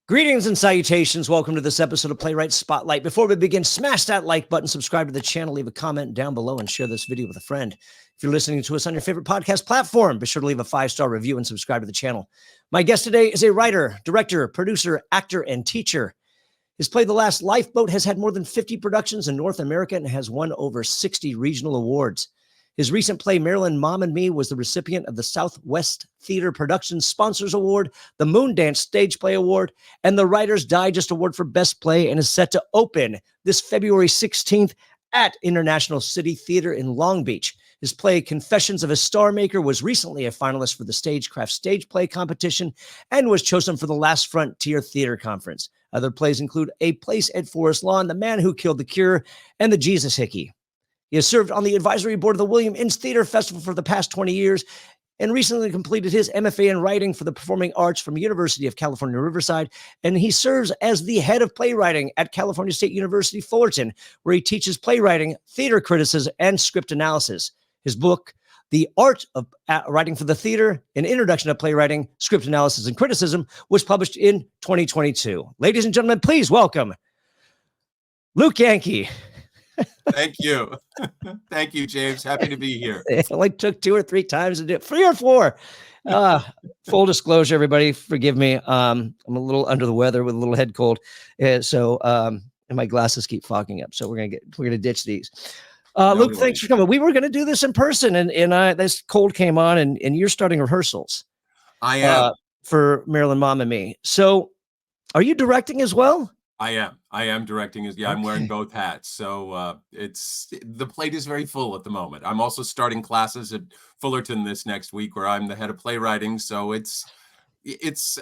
Greetings and salutations. Welcome to this episode of Playwright Spotlight. Before we begin, smash that like button, subscribe to the channel, leave a comment down below, and share this video with a friend. If you're listening to us on your favorite podcast platform, be sure to leave a 5-star review and subscribe to the channel. My guest today is a writer, director, producer, actor, and teacher. His play, The Last Lifeboat, has had more than 50 productions in North America and has won over 60 regional awards. His recent play, Marilyn, Mom and Me, was the recipient of the Southwest Theater Productions Sponsors Award, the Moondance Stage Play Award, and the Writer's Digest Award for Best Play, and is set to open this February 16th at International City Theater in Long Beach. His play, Confessions of a Star Maker, was recently a finalist for the Stagecraft Stage Play Competition and was chosen for the Last Frontier Theater Conference. Other plays include A Place at Forest Lawn, The Man Who Killed the Cure, and The Jesus Hickey. He has served on the advisory board of the William Ince Theater Festival for the past 20 years and recently completed his MFA in writing for the Performing Arts from University of California, Riverside. And he serves as the head of playwriting at California State University, Fullerton, where he teaches playwriting, theater criticism, and script analysis. His book, The Art of Writing for the Theater, An Introduction to Playwriting, Script Analysis, and Criticism, was published in 2022. Ladies and gentlemen, please welcome Luke Yankee. Thank you. Thank you, James. Happy to be here. It only took 2 or 3 times to do it. 3 or 4. Full disclosure, everybody, forgive me. I'm a little under the weather with a little head cold. And my glasses keep fogging up. So we're gonna ditch these. Luke, thanks for coming. We were gonna do this in person, and this cold came on, and you're starting rehearsals. I am for Marilyn, Mom and Me. So are you directing as well? I am directing. I'm wearing both hats. So the plate is very full at the moment. I'm also starting classes at Fullerton this next week, where I'm the head of playwriting. So it's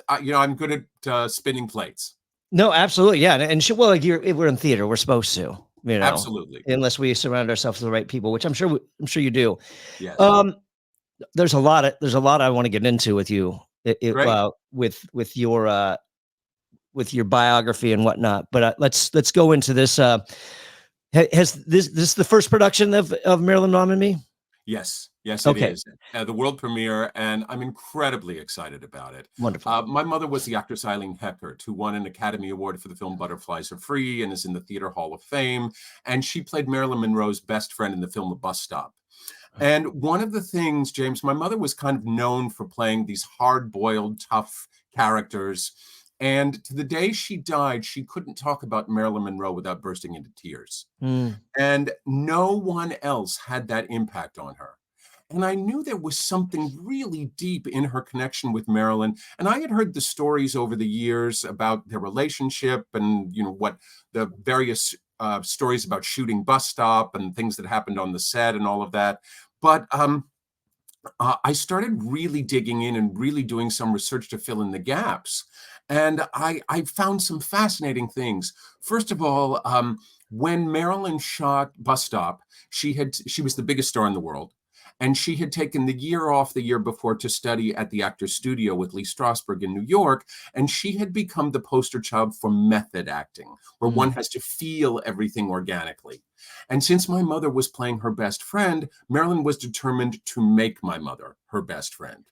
I'm good at spinning plates. No, absolutely, yeah. And we're in theater. We're supposed to, absolutely, unless we surround ourselves with the right people, which I'm sure you do. Yes. There's a lot I want to get into with you, with your biography and whatnot, but let's go into this. Has this the first production of Marilyn, Mom and Me? Yes, Okay. It is the world premiere, and I'm incredibly excited about it. Wonderful. My mother was the actress Eileen Heckart, who won an Academy Award for the film Butterflies Are Free and is in the Theater Hall of Fame, and she played Marilyn Monroe's best friend in the film A Bus Stop. And one of the things, James, my mother was kind of known for playing these hard-boiled, tough characters. And to the day she died, she couldn't talk about Marilyn Monroe without bursting into tears. And no one else had that impact on her. And I knew there was something really deep in her connection with Marilyn. And I had heard the stories over the years about their relationship and, what the various stories about shooting Bus Stop and things that happened on the set and all of that. But I started really digging in and really doing some research to fill in the gaps. And I found some fascinating things. First of all, when Marilyn shot Bus Stop, she was the biggest star in the world. And she had taken the year off the year before to study at the Actors Studio with Lee Strasberg in New York. And she had become the poster child for method acting, where one has to feel everything organically. And since my mother was playing her best friend, Marilyn was determined to make my mother her best friend.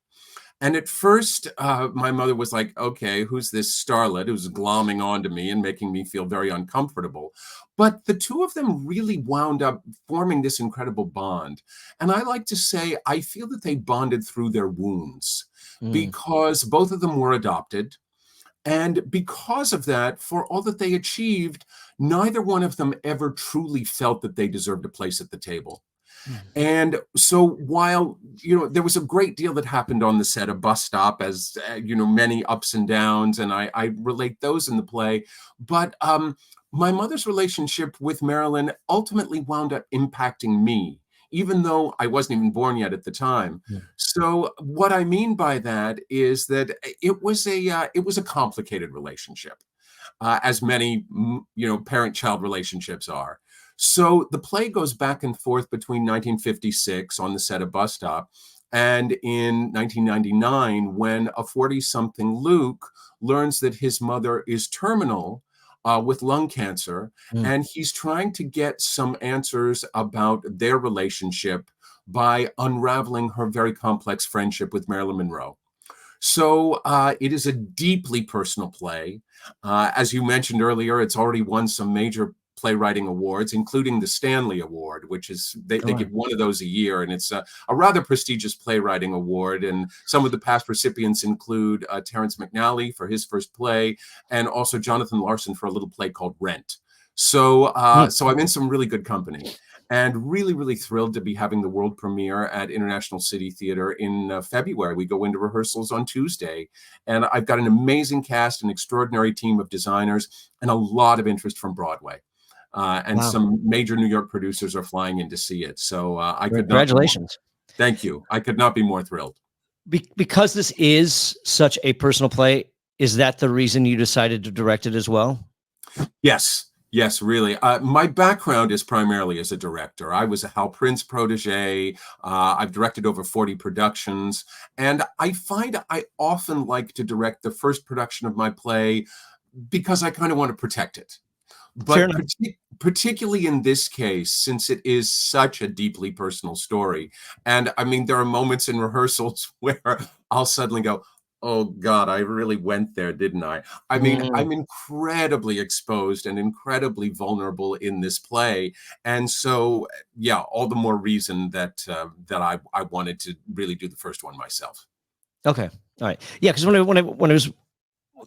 And at first, my mother was like, okay, who's this starlet who's glomming onto me and making me feel very uncomfortable? But the two of them really wound up forming this incredible bond. And I like to say, I feel that they bonded through their wounds because both of them were adopted. And because of that, for all that they achieved, neither one of them ever truly felt that they deserved a place at the table. And so while, there was a great deal that happened on the set of Bus Stop, as, many ups and downs, and I relate those in the play. But my mother's relationship with Marilyn ultimately wound up impacting me, even though I wasn't even born yet at the time. So what I mean by that is that it was a complicated relationship, as many, parent-child relationships are. So the play goes back and forth between 1956 on the set of Bus Stop and in 1999 when a 40-something Luke learns that his mother is terminal with lung cancer, and he's trying to get some answers about their relationship by unraveling her very complex friendship with Marilyn Monroe. So it is a deeply personal play. As you mentioned earlier, it's already won some major playwriting awards, including the Stanley Award, which is they give one of those a year, and it's a rather prestigious playwriting award. And some of the past recipients include Terrence McNally for his first play, and also Jonathan Larson for a little play called Rent. So so I'm in some really good company. And really, really thrilled to be having the world premiere at International City Theater in February. We go into rehearsals on Tuesday. And I've got an amazing cast, an extraordinary team of designers, and a lot of interest from Broadway. And some major New York producers are flying in to see it. So I could not. Congratulations. Thank you. I could not be more thrilled. Because this is such a personal play, is that the reason you decided to direct it as well? Yes. Yes, really. My background is primarily as a director. I was a Hal Prince protege. I've directed over 40 productions. And I find I often like to direct the first production of my play because I kind of want to protect it. But particularly in this case, since it is such a deeply personal story. And I mean, there are moments in rehearsals where I'll suddenly go, oh God, I really went there, didn't I? I mean, I'm incredibly exposed and incredibly vulnerable in this play. And so, yeah, all the more reason that I wanted to really do the first one myself. Okay. All right. Yeah. Because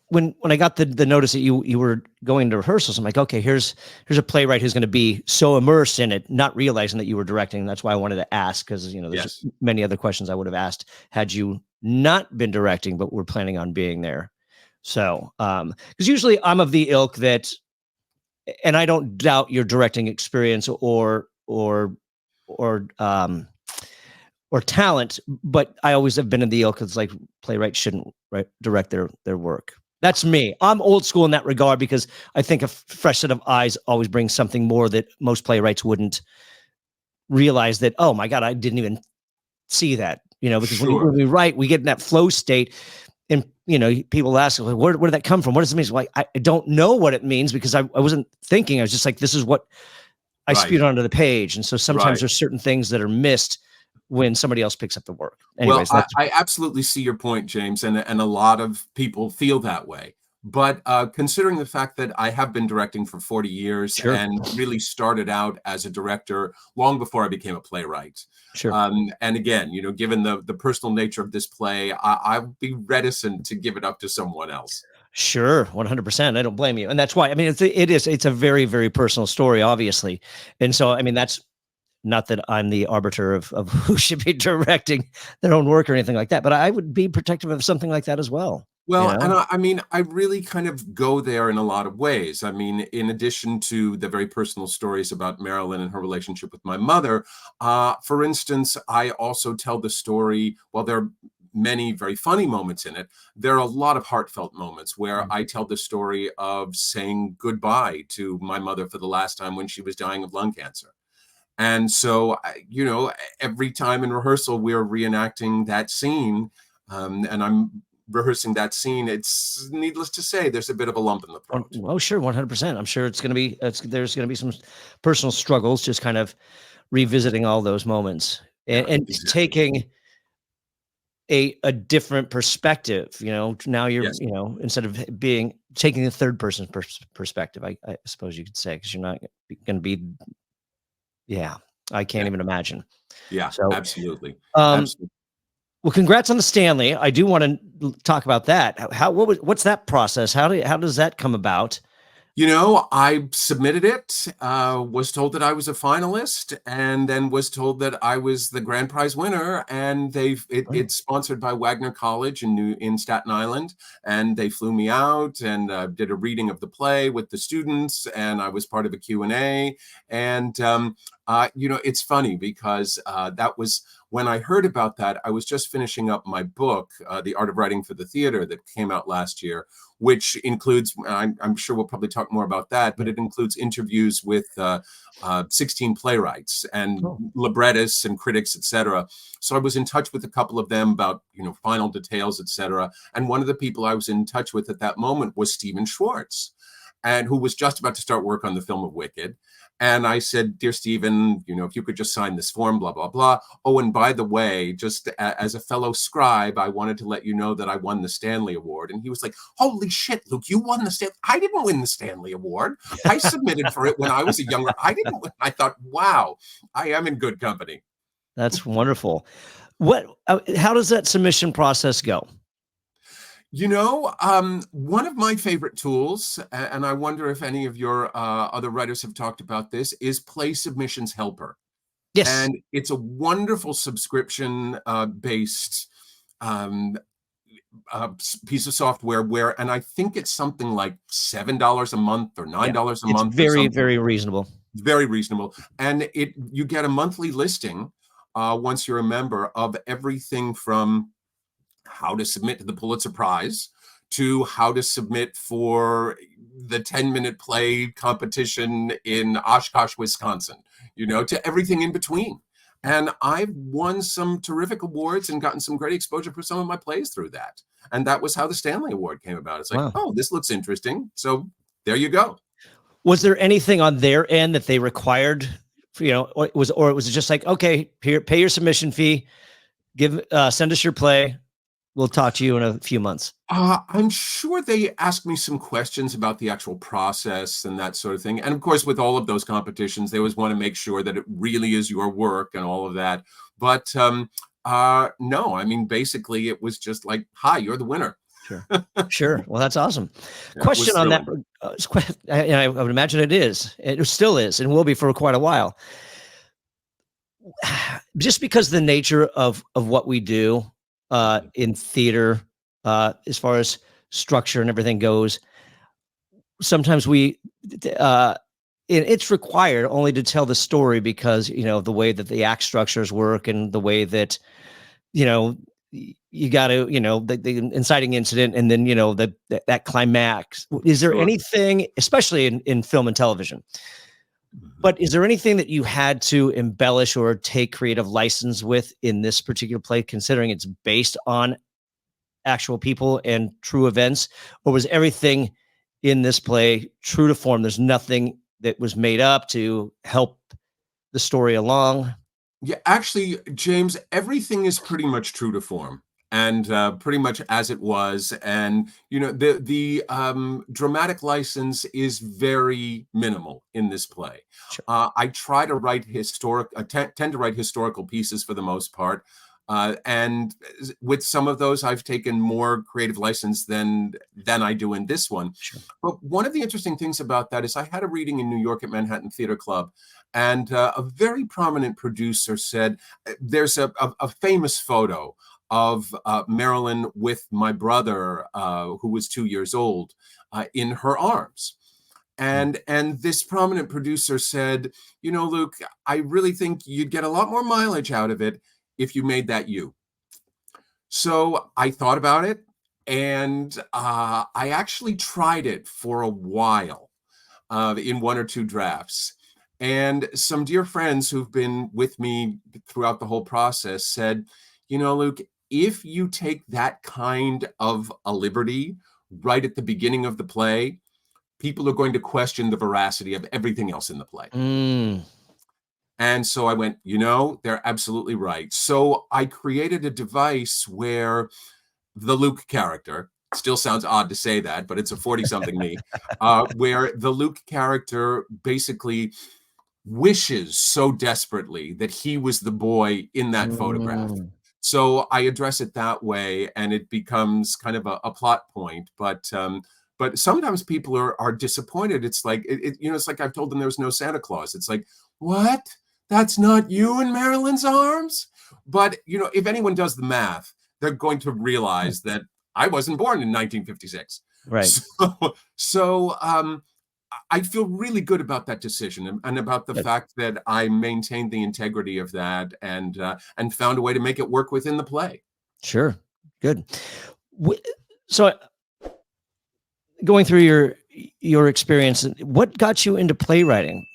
when I got the notice that you were going to rehearsals, I'm like, okay, here's a playwright who's going to be so immersed in it, not realizing that you were directing. That's why I wanted to ask, because there's many other questions I would have asked had you not been directing, but we're planning on being there. So, because usually I'm of the ilk that, and I don't doubt your directing experience or talent, but I always have been in the ilk. It's like playwrights shouldn't direct their work. That's me. I'm old school in that regard because I think a fresh set of eyes always brings something more that most playwrights wouldn't realize that, oh my God, I didn't even see that, because when we write, we get in that flow state and, people ask, where did that come from? What does it mean? Like, I don't know what it means because I wasn't thinking. I was just like, this is what I spewed onto the page. And so sometimes there's certain things that are missed when somebody else picks up the work. Anyways, well, I absolutely see your point, James, and a lot of people feel that way. But considering the fact that I have been directing for 40 years and really started out as a director long before I became a playwright. And again, given the personal nature of this play, I'd be reticent to give it up to someone else. Sure, 100%. I don't blame you. And that's why, I mean, it's a very, very personal story, obviously. And so, I mean, that's not that I'm the arbiter of who should be directing their own work or anything like that, but I would be protective of something like that as well. Well, and I mean, I really kind of go there in a lot of ways. I mean, in addition to the very personal stories about Marilyn and her relationship with my mother, for instance, I also tell the story, while there are many very funny moments in it, there are a lot of heartfelt moments where I tell the story of saying goodbye to my mother for the last time when she was dying of lung cancer. And so, every time in rehearsal, we're reenacting that scene, and I'm rehearsing that scene. It's needless to say, there's a bit of a lump in the throat. Oh, sure. 100%. I'm sure there's going to be some personal struggles, just kind of revisiting all those moments and taking a different perspective, now you're, instead of taking the third person perspective, I suppose you could say, because you're not going to be, I can't even imagine. Yeah, so, absolutely. Well, congrats on the Stanley. I do want to talk about that. What's that process? How does that come about? I submitted it, was told that I was a finalist, and then was told that I was the grand prize winner. And it's sponsored by Wagner College in Staten Island, and they flew me out and did a reading of the play with the students, and I was part of a Q&A. And it's funny because that was when I heard about that. I was just finishing up my book, The Art of Writing for the Theater, that came out last year, which includes, I'm sure we'll probably talk more about that, but it includes interviews with 16 playwrights and librettists and critics, etc. So I was in touch with a couple of them about, final details, etc. And one of the people I was in touch with at that moment was Steven Schwartz. and who was just about to start work on the film of Wicked. And I said, dear Steven, if you could just sign this form, blah, blah, blah. Oh, and by the way, just as a fellow scribe, I wanted to let you know that I won the Stanley Award. And he was like, holy shit, Luke, you won the Stanley. I didn't win the Stanley Award. I submitted for it when I was a younger. I didn't win. I thought, wow, I am in good company. That's wonderful. How does that submission process go? One of my favorite tools, and I wonder if any of your other writers have talked about this, is Play Submissions Helper. Yes. And it's a wonderful subscription based piece of software and I think it's something like $7 a month or $9 a month. It's very, very reasonable. Very reasonable. And you get a monthly listing once you're a member of everything from how to submit to the Pulitzer Prize to how to submit for the 10-minute play competition in Oshkosh, Wisconsin, to everything in between. And I've won some terrific awards and gotten some great exposure for some of my plays through that. And that was how the Stanley Award came about. It's like, wow. Oh, this looks interesting. So there you go. Was there anything on their end that they required, or it was just like, okay, here, pay your submission fee, send us your play. We'll talk to you in a few months. I'm sure they asked me some questions about the actual process and that sort of thing. And of course, with all of those competitions, they always want to make sure that it really is your work and all of that. But no, I mean, basically, it was just like, hi, you're the winner. Sure. Sure. Well, that's awesome. Question on that. I would imagine it is. It still is and will be for quite a while. Just because the nature of what we do in theater, as far as structure and everything goes, sometimes it's required only to tell the story because, the way that the act structures work and the way that, you got to, the inciting incident and then, that climax. Is there anything, especially in film and television, but is there anything that you had to embellish or take creative license with in this particular play, considering it's based on actual people and true events? Or was everything in this play true to form? There's nothing that was made up to help the story along? Yeah, actually, James, everything is pretty much true to form. And pretty much as it was, and the dramatic license is very minimal in this play. Sure. I try to write tend to write historical pieces for the most part, and with some of those, I've taken more creative license than I do in this one. Sure. But one of the interesting things about that is I had a reading in New York at Manhattan Theater Club, and a very prominent producer said, "There's a famous photo of Marilyn with my brother, who was 2 years old, in her arms." And this prominent producer said, Luke, I really think you'd get a lot more mileage out of it if you made that you. So I thought about it, and I actually tried it for a while in one or two drafts. And some dear friends who've been with me throughout the whole process said, Luke, if you take that kind of a liberty right at the beginning of the play, people are going to question the veracity of everything else in the play. And so I went, they're absolutely right. So I created a device where the Luke character, still sounds odd to say that, but it's a 40-something me, where the Luke character basically wishes so desperately that he was the boy in that photograph. So I address it that way, and it becomes kind of a plot point. But sometimes people are disappointed. It's like it's like I've told them there was no Santa Claus. It's like, what? That's not you in Marilyn's arms? But if anyone does the math, they're going to realize that I wasn't born in 1956. Right. So I feel really good about that decision and about the fact that I maintained the integrity of that and found a way to make it work within the play. Sure. Good. So going through your experience, what got you into playwriting?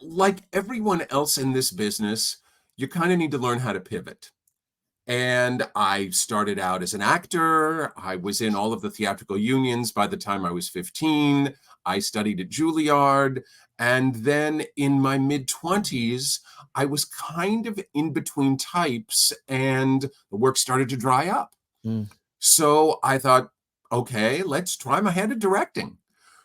Like everyone else in this business, you kind of need to learn how to pivot. And I started out as an actor. I was in all of the theatrical unions by the time I was 15. I studied at Juilliard. And then in my mid-20s, I was kind of in between types and the work started to dry up. Mm. So I thought, okay, let's try my hand at directing.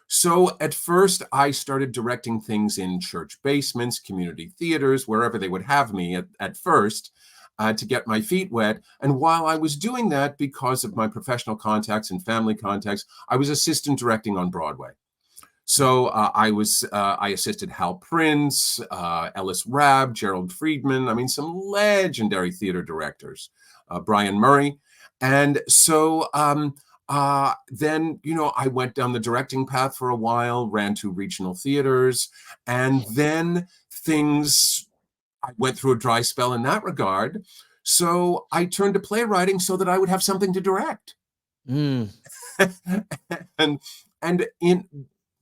So at first, I started directing things in church basements, community theaters, wherever they would have me at first. To get my feet wet. And while I was doing that, because of my professional contacts and family contacts, I was assistant directing on Broadway. So I assisted Hal Prince, Ellis Rabb, Gerald Friedman. I mean, some legendary theater directors, Brian Murray. And so then, I went down the directing path for a while, ran 2 regional theaters, and then I went through a dry spell in that regard. So I turned to playwriting so that I would have something to direct. Mm. and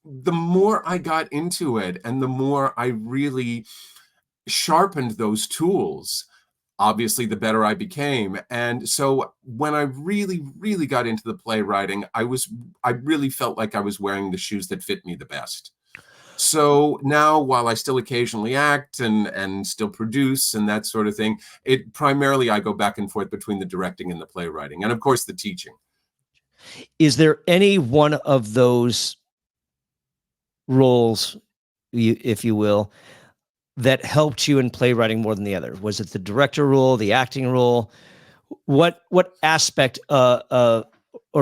the more I got into it and the more I really sharpened those tools, obviously the better I became. And so when I really, really got into the playwriting, I really felt like I was wearing the shoes that fit me the best. So now, while I still occasionally act and still produce and that sort of thing, primarily I go back and forth between the directing and the playwriting, and of course the teaching. Is there any one of those roles, if you will, that helped you in playwriting more than the other? Was it the director role, the acting role? What aspect or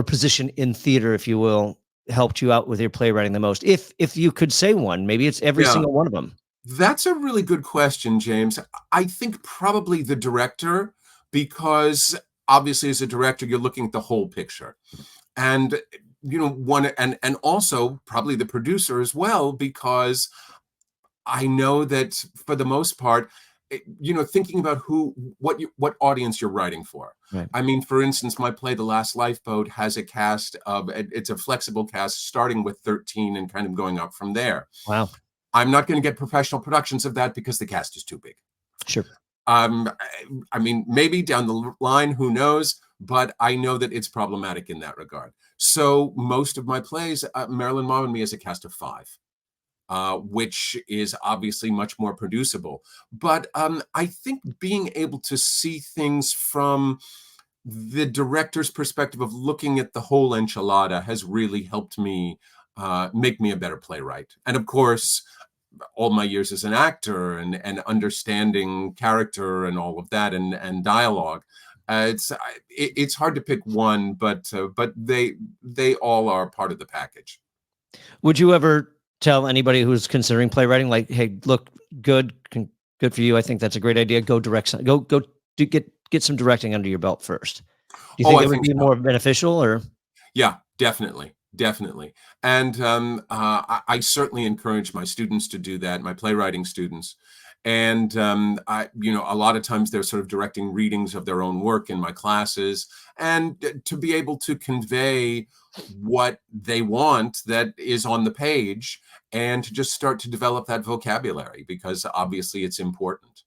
position in theater, if you will, helped you out with your playwriting the most? If you could say one, maybe it's every single one of them. That's a really good question, James. I think probably the director, because obviously as a director, you're looking at the whole picture. And, and also probably the producer as well, because I know that for the most part, thinking about what audience you're writing for. Right. I mean, for instance, my play, The Last Lifeboat, has a cast it's a flexible cast starting with 13 and kind of going up from there. Wow. I'm not going to get professional productions of that because the cast is too big. Sure. I mean, maybe down the line, who knows? But I know that it's problematic in that regard. So most of my plays, Marilyn Monroe and me as a cast of 5. Which is obviously much more producible. But I think being able to see things from the director's perspective of looking at the whole enchilada has really helped me make me a better playwright. And of course, all my years as an actor and understanding character and all of that and dialogue. It's hard to pick one, but they all are part of the package. Would you ever tell anybody who's considering playwriting, like, hey, look, good for you. I think that's a great idea. Go direct. Go get some directing under your belt first. Do you think it would be more beneficial, or? Yeah, definitely. And I certainly encourage my students to do that, my playwriting students. And a lot of times they're sort of directing readings of their own work in my classes, and to be able to convey what they want that is on the page, and to just start to develop that vocabulary, because obviously it's important.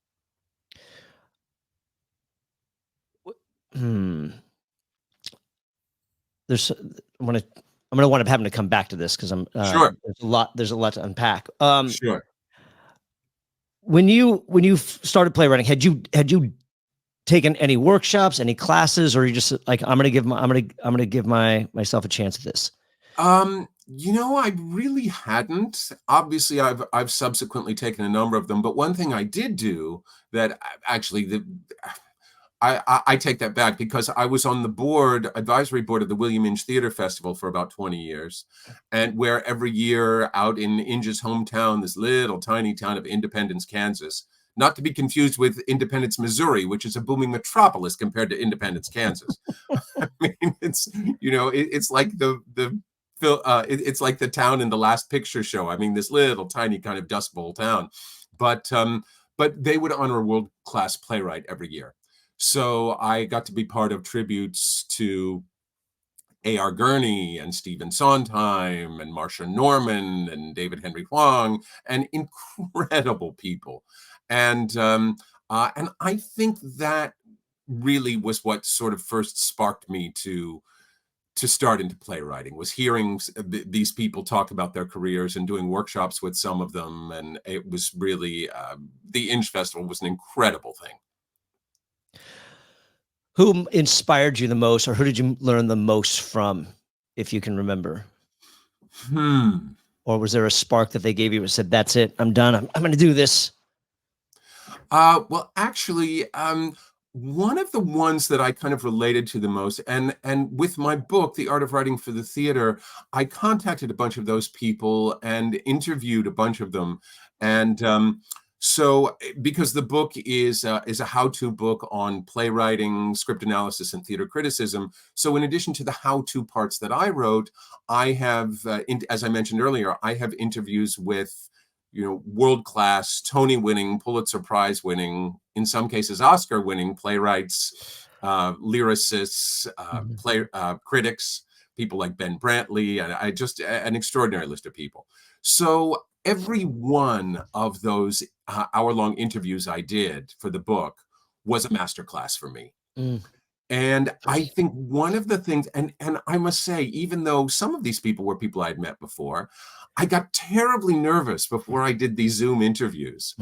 I'm gonna want to have to come back to this because I'm sure. There's a lot to unpack. Sure. When you started playwriting, had you taken any workshops, any classes, or you just like, I'm gonna give myself a chance at this? I really hadn't. Obviously, I've subsequently taken a number of them, but one thing I did do that actually I take that back, because I was on the advisory board of the William Inge Theater Festival for about 20 years, and where every year out in Inge's hometown, this little tiny town of Independence, Kansas, not to be confused with Independence, Missouri, which is a booming metropolis compared to Independence, Kansas. I mean, it's like it's like the town in the Last Picture Show. I mean, this little tiny kind of Dust Bowl town, but they would honor a world-class playwright every year. So I got to be part of tributes to A.R. Gurney and Stephen Sondheim and Marcia Norman and David Henry Hwang, and incredible people. And I think that really was what sort of first sparked me to start into playwriting, was hearing these people talk about their careers and doing workshops with some of them. And it was really, the Inch Festival was an incredible thing. Who inspired you the most, or who did you learn the most from, if you can remember? Or was there a spark that they gave you and said, that's it, I'm done, I'm going to do this? Well, actually, one of the ones that I kind of related to the most, and with my book, The Art of Writing for the Theater, I contacted a bunch of those people and interviewed a bunch of them. And so, because the book is a how-to book on playwriting, script analysis, and theater criticism. So in addition to the how-to parts that I wrote, I have, as I mentioned earlier, I have interviews with, world-class, Tony-winning, Pulitzer Prize-winning, in some cases Oscar-winning playwrights, lyricists, critics, people like Ben Brantley, and I just an extraordinary list of people. So every one of those hour-long interviews I did for the book was a masterclass for me. And I think one of the things, and I must say, even though some of these people were people I'd met before, I got terribly nervous before I did these Zoom interviews.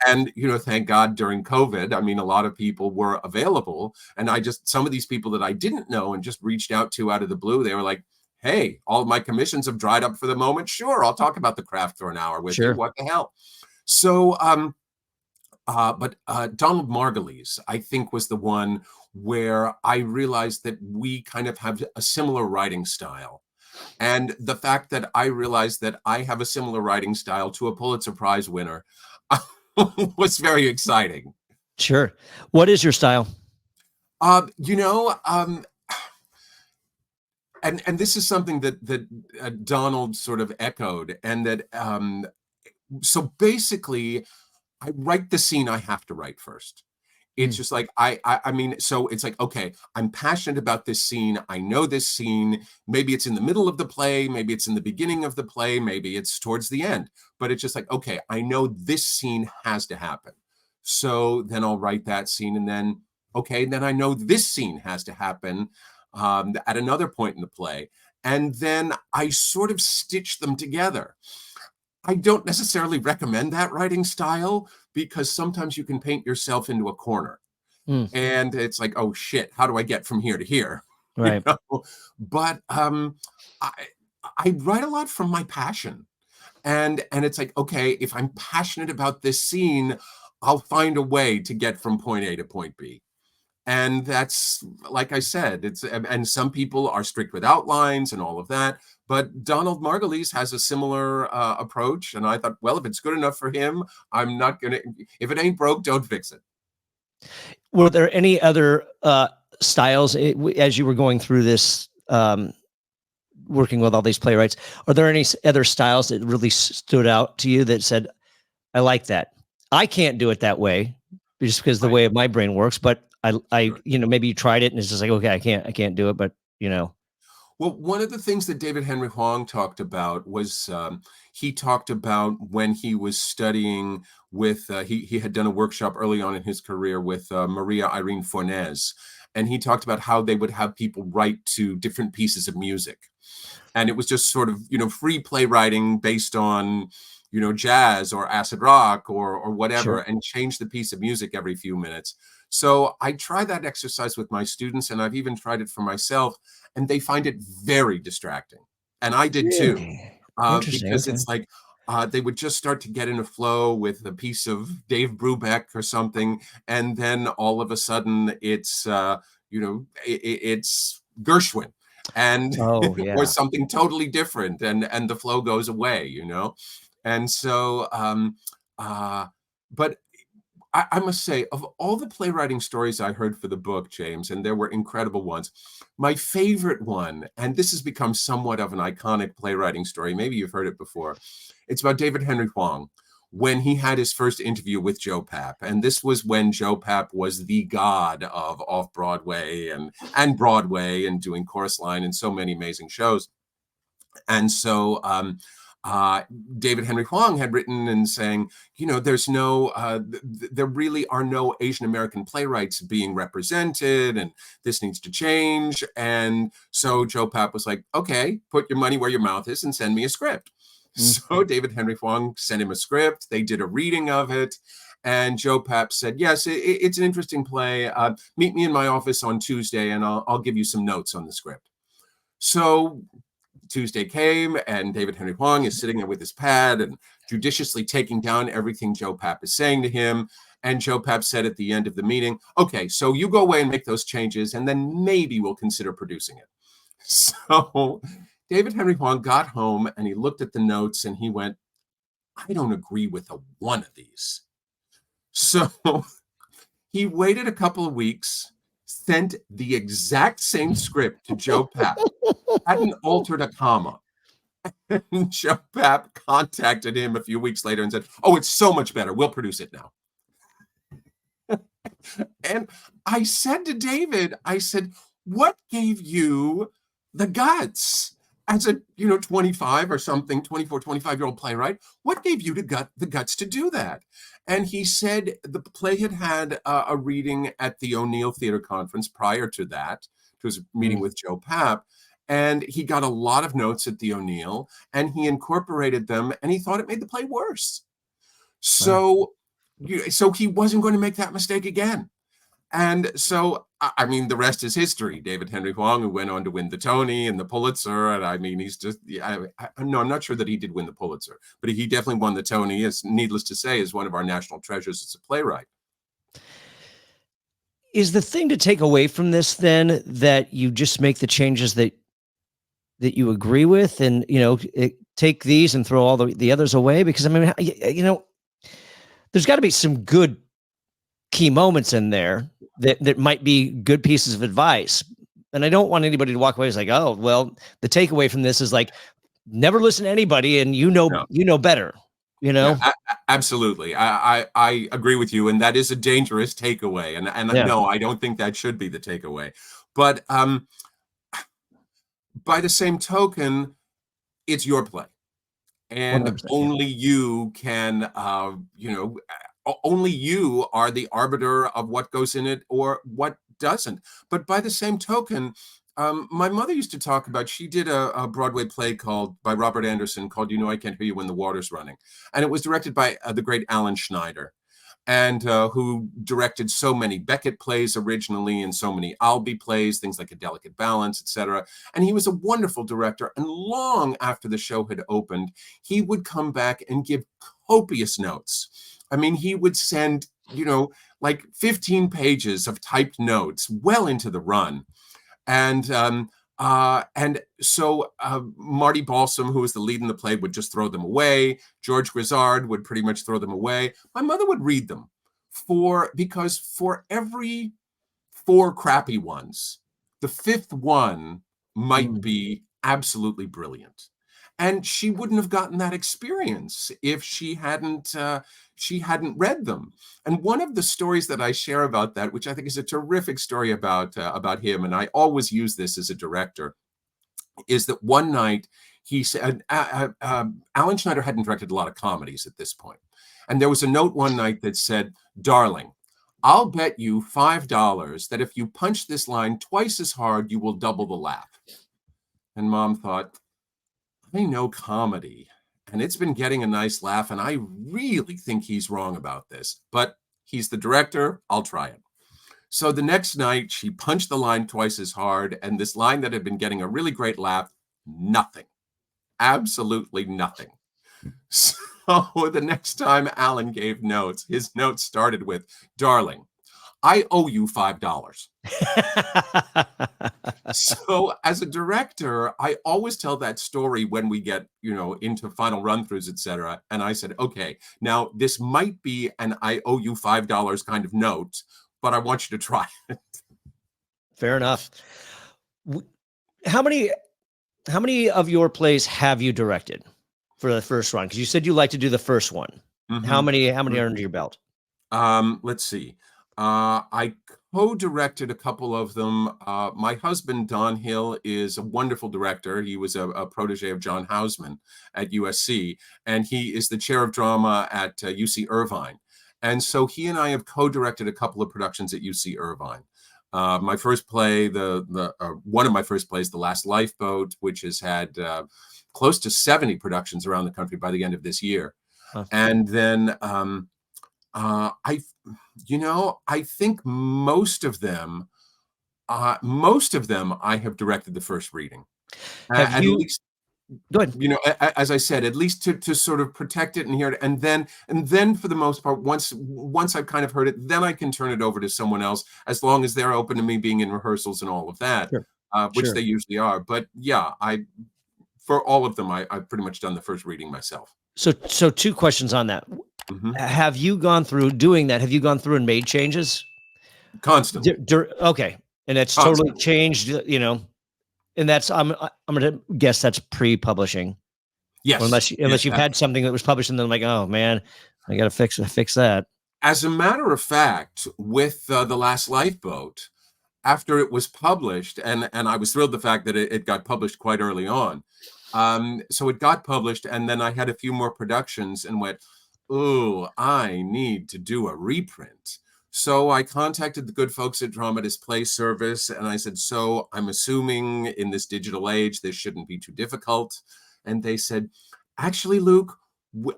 And, thank God during COVID, I mean, a lot of people were available. And some of these people that I didn't know and just reached out to out of the blue, they were like, hey, all of my commissions have dried up for the moment. Sure, I'll talk about the craft for an hour with you. What the hell? So, but Donald Margulies, I think, was the one where I realized that we kind of have a similar writing style. And the fact that I realized that I have a similar writing style to a Pulitzer Prize winner was very exciting. Sure. What is your style? And this is something that Donald sort of echoed, and that so basically, I write the scene I have to write first. It's just like, I mean, so it's like, okay, I'm passionate about this scene. I know this scene. Maybe it's in the middle of the play. Maybe it's in the beginning of the play. Maybe it's towards the end. But it's just like, okay, I know this scene has to happen. So then I'll write that scene. And then, okay, then I know this scene has to happen at another point in the play. And then I sort of stitch them together. I don't necessarily recommend that writing style, because sometimes you can paint yourself into a corner. And it's like, oh shit, how do I get from here to here? Right. But I write a lot from my passion. And it's like, okay, if I'm passionate about this scene, I'll find a way to get from point A to point B. And that's, like I said, and some people are strict with outlines and all of that. But Donald Margulies has a similar approach. And I thought, well, if it's good enough for him, I'm not going to, if it ain't broke, don't fix it. Were there any other styles as you were going through this, working with all these playwrights? Are there any other styles that really stood out to you that said, I like that? I can't do it that way just because the way my brain works, but I maybe you tried it and it's just like, okay, I can't do it, but Well, one of the things that David Henry Hwang talked about was he talked about when he was studying with, he had done a workshop early on in his career with Maria Irene Fornés. And he talked about how they would have people write to different pieces of music. And it was just sort of, free playwriting based on, jazz or acid rock or whatever, and change the piece of music every few minutes. So I try that exercise with my students, and I've even tried it for myself, and they find it very distracting. And I did too, because it's like they would just start to get in a flow with a piece of Dave Brubeck or something, and then all of a sudden it's it's Gershwin, and or something totally different, and the flow goes away, And so, but I must say, of all the playwriting stories I heard for the book, James, and there were incredible ones, my favorite one, and this has become somewhat of an iconic playwriting story, maybe you've heard it before, it's about David Henry Hwang, when he had his first interview with Joe Papp. And this was when Joe Papp was the god of off-Broadway and Broadway, and doing Chorus Line and so many amazing shows. And so David Henry Hwang had written and saying, there's there really are no Asian American playwrights being represented, and this needs to change. And so Joe Papp was like, okay, put your money where your mouth is and send me a script. So David Henry Hwang sent him a script. They did a reading of it. And Joe Papp said, yes, it's an interesting play. Meet me in my office on Tuesday and I'll give you some notes on the script. So Tuesday came and David Henry Hwang is sitting there with his pad and judiciously taking down everything Joe Papp is saying to him. And Joe Papp said at the end of the meeting, okay, so you go away and make those changes and then maybe we'll consider producing it. So David Henry Hwang got home and he looked at the notes and he went, I don't agree with one of these. So he waited a couple of weeks, sent the exact same script to Joe Papp, hadn't altered a comma. And Joe Papp contacted him a few weeks later and said, oh, it's so much better. We'll produce it now. And I said to David, I said, what gave you the guts as a 25 or something, 24, 25-year-old playwright? What gave you the guts to do that? And he said the play had a reading at the O'Neill Theater Conference prior to that, to his meeting with Joe Papp. And he got a lot of notes at the O'Neill and he incorporated them and he thought it made the play worse. So, so he wasn't going to make that mistake again. And so, I mean, the rest is history. David Henry Hwang, who went on to win the Tony and the Pulitzer. And I mean, he's just, I'm not sure that he did win the Pulitzer, but he definitely won the Tony. It's needless to say, is one of our national treasures as a playwright. Is the thing to take away from this then that you just make the changes that you agree with and, take these and throw all the others away? Because I mean, there's got to be some good key moments in there that might be good pieces of advice. And I don't want anybody to walk away as like, oh, well, the takeaway from this is like, never listen to anybody and you know better, Yeah, absolutely. I agree with you. And that is a dangerous takeaway. And no, I don't think that should be the takeaway. But by the same token, it's your play. And 100%, only you can, only you are the arbiter of what goes in it or what doesn't. But by the same token, my mother used to talk about, she did a Broadway play by Robert Anderson called I Can't Hear You When the Water's Running. And it was directed by the great Alan Schneider, and who directed so many Beckett plays originally and so many Albee plays, things like A Delicate Balance, etc. And he was a wonderful director. And long after the show had opened, he would come back and give copious notes. I mean, he would send, like 15 pages of typed notes well into the run. And so Marty Balsam, who was the lead in the play, would just throw them away. George Grizzard would pretty much throw them away. My mother would read them because for every 4 crappy ones, the 5th one might be absolutely brilliant. And she wouldn't have gotten that experience if she hadn't read them. And one of the stories that I share about that, which I think is a terrific story about him, and I always use this as a director, is that one night he said, Alan Schneider hadn't directed a lot of comedies at this point. And there was a note one night that said, darling, I'll bet you $5 that if you punch this line twice as hard, you will double the laugh. And Mom thought, I know comedy, and it's been getting a nice laugh, and I really think he's wrong about this, but he's the director, I'll try it. So the next night, she punched the line twice as hard, and this line that had been getting a really great laugh, nothing. Absolutely nothing. So the next time Alan gave notes, his notes started with, darling, I owe you $5. So as a director, I always tell that story when we get, into final run-throughs, etc. And I said, okay, now this might be an I owe you $5 kind of note, but I want you to try it. Fair enough. How many of your plays have you directed for the first run? Because you said you like to do the first one. Mm-hmm. How many are under your belt? Let's see. I co-directed a couple of them. My husband, Don Hill, is a wonderful director. He was a protege of John Houseman at USC, and he is the chair of drama at UC Irvine. And so he and I have co-directed a couple of productions at UC Irvine. My first play, one of my first plays, The Last Lifeboat, which has had close to 70 productions around the country by the end of this year. Huh. And then I think most of them I have directed the first reading. Have you? Least, Go ahead. you know, as I said, at least to sort of protect it and hear it, and then for the most part, once I've kind of heard it, then I can turn it over to someone else, as long as they're open to me being in rehearsals and all of that, Sure. which Sure. they usually are. But yeah, for all of them, I've pretty much done the first reading myself. So two questions on that. Mm-hmm. Have you gone through doing that? Have you gone through and made changes? Constantly. Okay. And that's Constantly. totally changed, you know, and that's, I'm going to guess that's pre-publishing. Yes. Or unless you've had something that was published and then like, oh man, I got to fix that. As a matter of fact, with The Last Lifeboat, after it was published, and I was thrilled the fact that it got published quite early on. So it got published, and then I had a few more productions and went, oh, I need to do a reprint. So I contacted the good folks at Dramatist Play Service, and I said, so I'm assuming in this digital age, this shouldn't be too difficult. And they said, actually, Luke,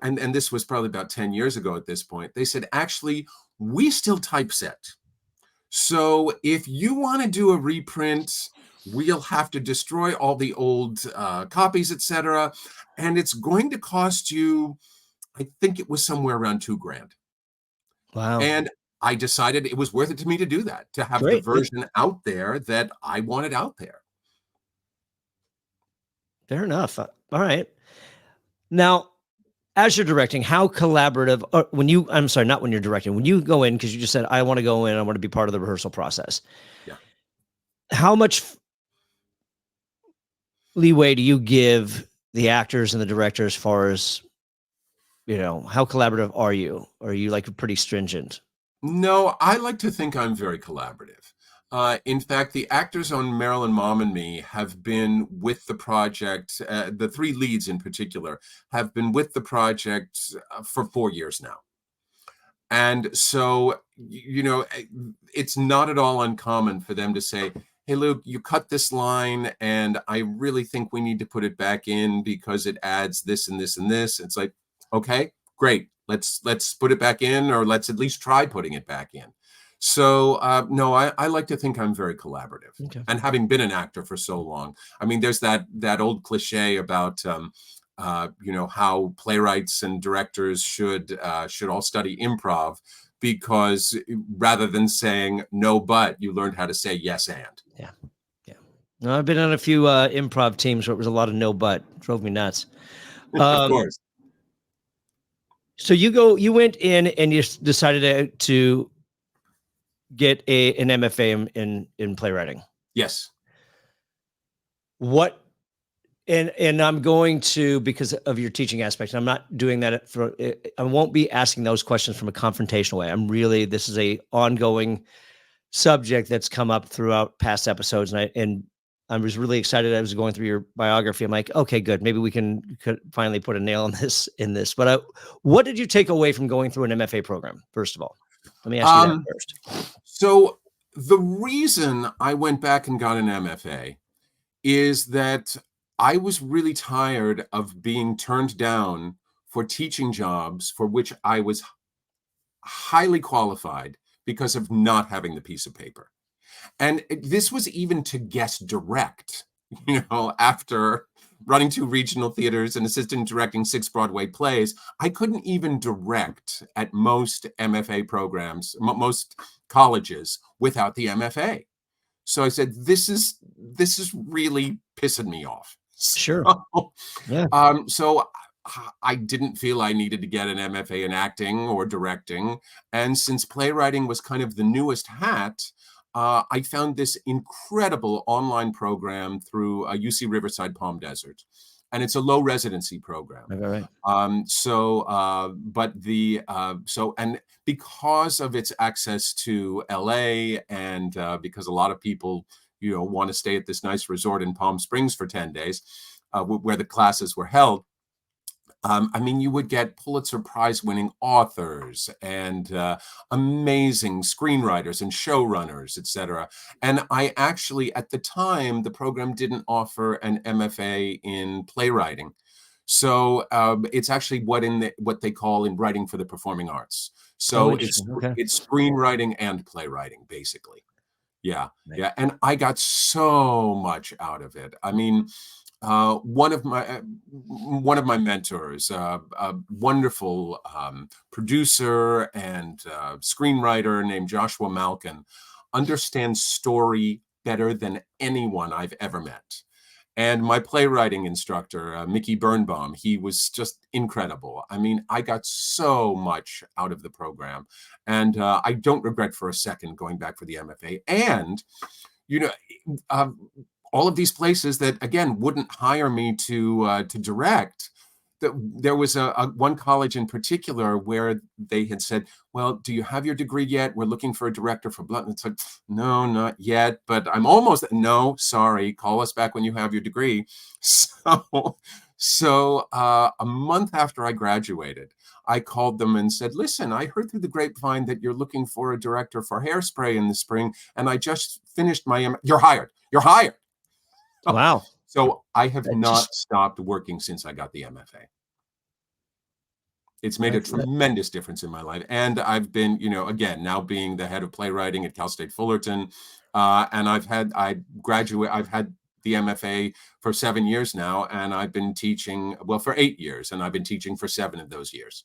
and this was probably about 10 years ago at this point, they said, actually, we still typeset. So if you want to do a reprint, we'll have to destroy all the old copies, etc. And it's going to cost you, I think it was somewhere around $2,000. Wow. And I decided it was worth it to me to do that, to have the version out there that I wanted out there. Fair enough. All right. Now, as you're directing, how collaborative, or not when you're directing, when you go in, because you just said, I want to go in, I want to be part of the rehearsal process. Yeah. How much leeway do you give the actors and the director as far as, you know, how collaborative are you? Or are you like pretty stringent? No, I like to think I'm very collaborative. In fact, the actors on Marilyn, Mom and Me have been with the project, the three leads in particular, have been with the project for 4 years now. And so, you know, it's not at all uncommon for them to say, hey, Luke, you cut this line, and I really think we need to put it back in because it adds this and this and this. It's like, okay, great. Let's put it back in, or let's at least try putting it back in. So no, I like to think I'm very collaborative. Okay. And having been an actor for so long, I mean, there's that old cliche about you know, how playwrights and directors should all study improv, because rather than saying no but, you learned how to say yes and. Yeah. No, I've been on a few improv teams where it was a lot of no but. It drove me nuts. Of course. So you went in and you decided to get an MFA in playwriting. Yes. What, and I'm going to, because of your teaching aspect, I'm not doing that I won't be asking those questions from a confrontational way. This is a ongoing subject that's come up throughout past episodes. And I was really excited. I was going through your biography. I'm like, okay, good. Maybe we could finally put a nail in this. But what did you take away from going through an MFA program? First of all, let me ask you that first. So the reason I went back and got an MFA is that I was really tired of being turned down for teaching jobs for which I was highly qualified because of not having the piece of paper. And this was even to guest direct, you know, after running 2 regional theaters and assistant directing 6 Broadway plays. I couldn't even direct at most MFA programs, most colleges, without the MFA. So I said, this is really pissing me off. Sure. Yeah. So I didn't feel I needed to get an MFA in acting or directing. And since playwriting was kind of the newest hat, I found this incredible online program through UC Riverside Palm Desert, and it's a low residency program. Right. And because of its access to LA, and because a lot of people, want to stay at this nice resort in Palm Springs for 10 days, where the classes were held, you would get Pulitzer Prize winning authors and amazing screenwriters and showrunners, etc. And I actually, at the time, the program didn't offer an MFA in playwriting. So it's actually what they call in writing for the performing arts. So it's screenwriting and playwriting, basically. Yeah. Right. Yeah. And I got so much out of it. One of my mentors, a wonderful producer and screenwriter named Joshua Malkin, understands story better than anyone I've ever met. And my playwriting instructor, Mickey Birnbaum, he was just incredible. I got so much out of the program, and I don't regret for a second going back for the MFA. And, all of these places that, again, wouldn't hire me to direct. There was one college in particular where they had said, well, do you have your degree yet? We're looking for a director for Blunt. And it's like, no, not yet, but I'm almost. No, sorry, call us back when you have your degree. So a month after I graduated, I called them and said, listen, I heard through the grapevine that you're looking for a director for Hairspray in the spring, and I just finished You're hired. You're hired. Wow. So I have not stopped working since I got the MFA. It's made a tremendous difference in my life. And I've been, again, now being the head of playwriting at Cal State Fullerton. And I've had the MFA for 7 years now. And I've been teaching, for 8 years. And I've been teaching for 7 of those years.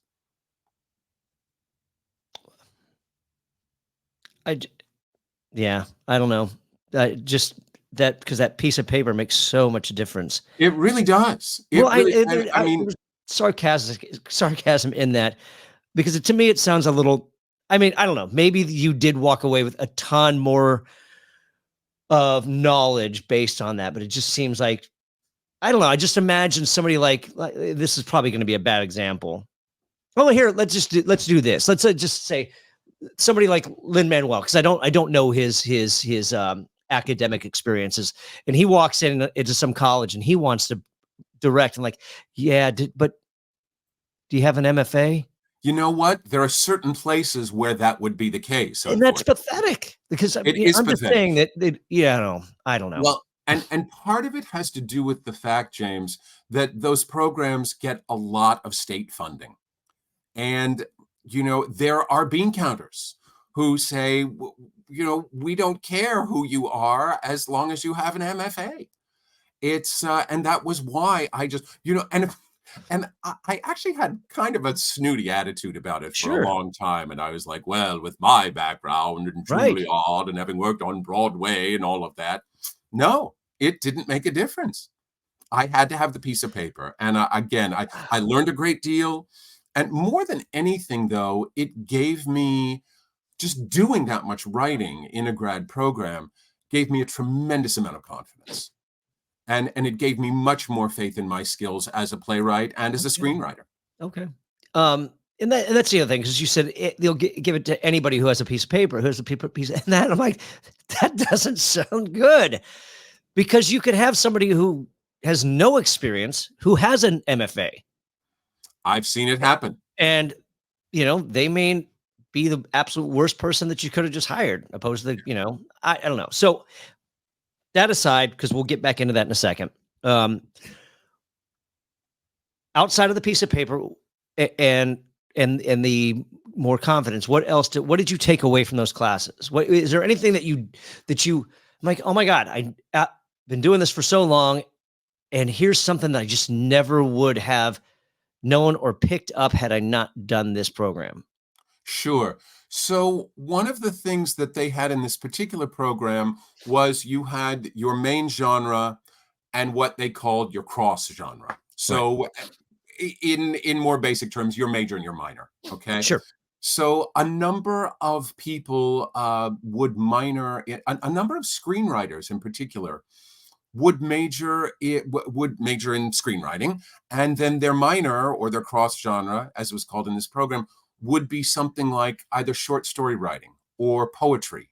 I don't know. Because that piece of paper makes so much difference. It really does. Sarcasm in that, because to me, it sounds a little, I don't know, maybe you did walk away with a ton more of knowledge based on that, but it just seems like, I don't know. I just imagine somebody like this is probably going to be a bad example. Oh, here, let's do this. Let's just say somebody like Lin-Manuel, because I don't know his academic experiences, and he walks into some college and he wants to direct, and but do you have an MFA? You know what? There are certain places where that would be the case, and that's pathetic. Because I'm just saying that I don't know. Well, and part of it has to do with the fact, James, that those programs get a lot of state funding, and there are bean counters who say, we don't care who you are as long as you have an MFA. It's and that was why I just, and I actually had kind of a snooty attitude about it for a long time. And I was like, well, with my background and Juilliard and having worked on Broadway and all of that, no, it didn't make a difference. I had to have the piece of paper. And I learned a great deal. And more than anything, though, it gave me, just doing that much writing in a grad program gave me a tremendous amount of confidence. And it gave me much more faith in my skills as a playwright and as a screenwriter. Okay. And that's the other thing, because you said they'll give it to anybody who has a piece of paper, who has a piece, and that I'm like, that doesn't sound good, because you could have somebody who has no experience who has an MFA. I've seen it happen. And, they may be the absolute worst person that you could have just hired, opposed to I don't know. So that aside, because we'll get back into that in a second. Outside of the piece of paper and the more confidence, what did you take away from those classes? What is there anything that you I'm like, oh my God, I've been doing this for so long, and here's something that I just never would have known or picked up had I not done this program? Sure. So one of the things that they had in this particular program was you had your main genre and what they called your cross genre. So in more basic terms, your major and your minor. Okay. Sure. So a number of people would minor, a number of screenwriters in particular would major in screenwriting, and then their minor or their cross genre, as it was called in this program, would be something like either short story writing or poetry.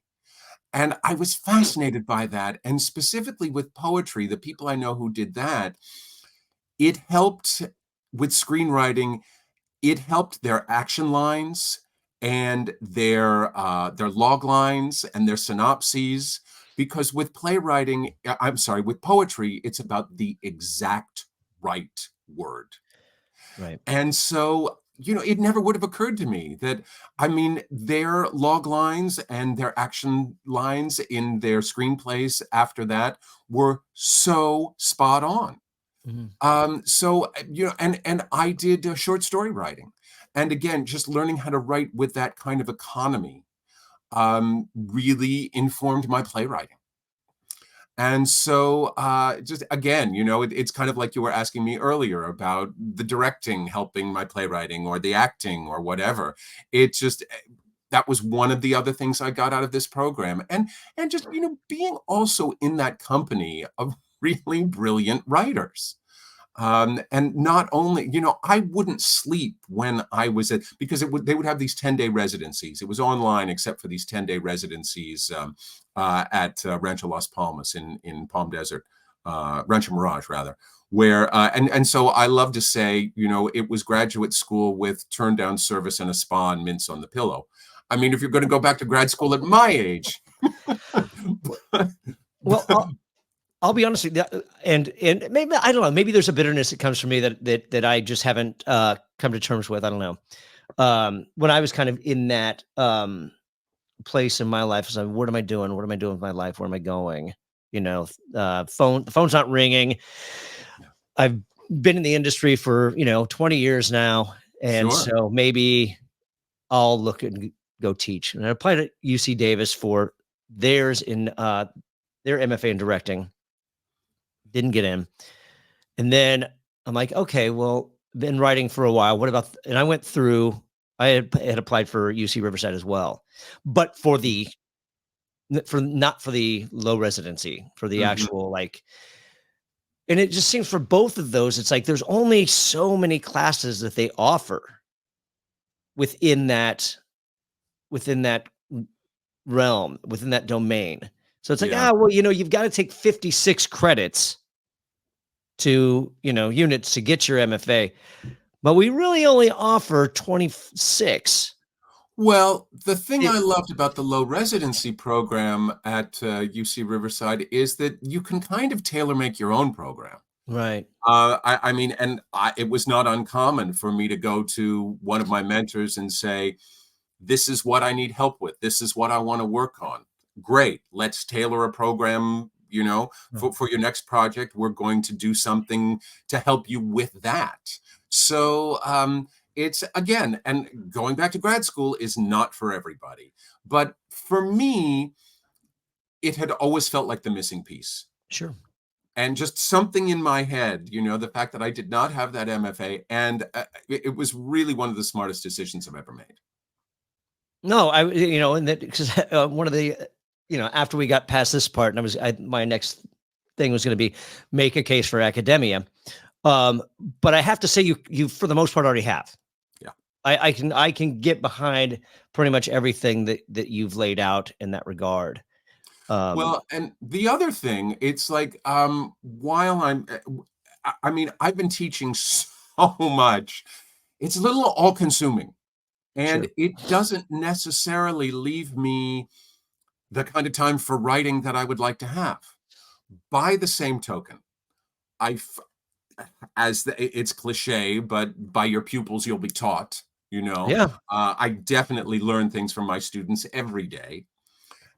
And I was fascinated by that. And specifically with poetry, the people I know who did that, it helped with screenwriting. It helped their action lines and their log lines and their synopses, because with with poetry, it's about the exact right word. Right. And so, it never would have occurred to me that, their log lines and their action lines in their screenplays after that were so spot on. So, and I did short story writing. And again, just learning how to write with that kind of economy really informed my playwriting. And so, just again, it's kind of like you were asking me earlier about the directing helping my playwriting, or the acting, or whatever. It just, that was one of the other things I got out of this program. And just, being also in that company of really brilliant writers. And not only, I wouldn't sleep when I was because they would have these 10-day residencies. It was online except for these 10-day residencies at Rancho Las Palmas in Palm Desert, Rancho Mirage rather, where, and so I love to say, it was graduate school with turn down service and a spa and mints on the pillow. I mean, if you're going to go back to grad school at my age. Well, I'll be honest with you, and maybe, I don't know, maybe there's a bitterness that comes from me that I just haven't come to terms with. I don't know. When I was kind of in that place in my life, I was like, what am I doing? What am I doing with my life? Where am I going? The phone's not ringing. I've been in the industry for 20 years now, and so maybe I'll look and go teach. And I applied at UC Davis for theirs in their MFA in directing. Didn't get in. And then I'm like, okay, well, been writing for a while. What about, and I went through, I had applied for UC Riverside as well, but not for the low residency, for the actual, and it just seems for both of those, it's like, there's only so many classes that they offer within that realm, within that domain. So it's like, well, you've got to take 56 credits to, units to get your MFA, but we really only offer 26. Well, the thing I loved about the low residency program at UC Riverside is that you can kind of tailor make your own program. Right. It was not uncommon for me to go to one of my mentors and say, this is what I need help with. This is what I want to work on. Great. Let's tailor a program, for your next project. We're going to do something to help you with that. So it's, again, and going back to grad school is not for everybody. But for me, it had always felt like the missing piece. Sure. And just something in my head, the fact that I did not have that MFA, and it was really one of the smartest decisions I've ever made. No, and that, because one of the, after we got past this part, and my next thing was going to be make a case for academia. But I have to say you for the most part already have. Yeah. I can get behind pretty much everything that you've laid out in that regard. Well, and the other thing, it's like, while I've been teaching so much, it's a little all consuming. And it doesn't necessarily leave me the kind of time for writing that I would like to have. By the same token, it's cliche, but by your pupils, you'll be taught, Yeah. I definitely learn things from my students every day.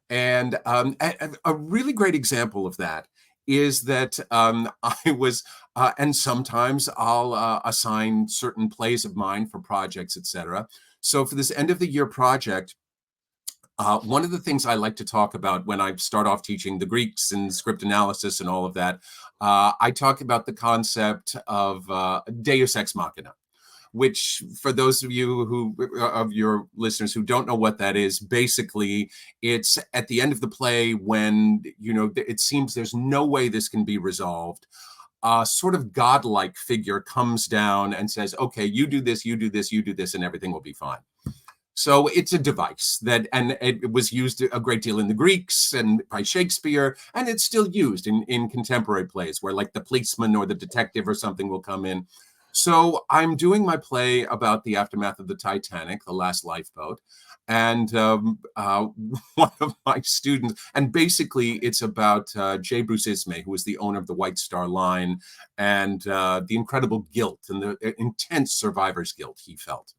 And a really great example of that is that I was, and sometimes I'll assign certain plays of mine for projects, etc. So for this end of the year project, one of the things I like to talk about when I start off teaching the Greeks and script analysis and all of that, I talk about the concept of deus ex machina, which for those of you of your listeners who don't know what that is, basically it's at the end of the play when, it seems there's no way this can be resolved. A sort of godlike figure comes down and says, okay, you do this, you do this, you do this, and everything will be fine. So it's a device and it was used a great deal in the Greeks and by Shakespeare, and it's still used in contemporary plays where like the policeman or the detective or something will come in. So I'm doing my play about the aftermath of the Titanic, the last lifeboat, and one of my students, and basically it's about J. Bruce Ismay, who was the owner of the White Star Line, and the incredible guilt and the intense survivor's guilt he felt.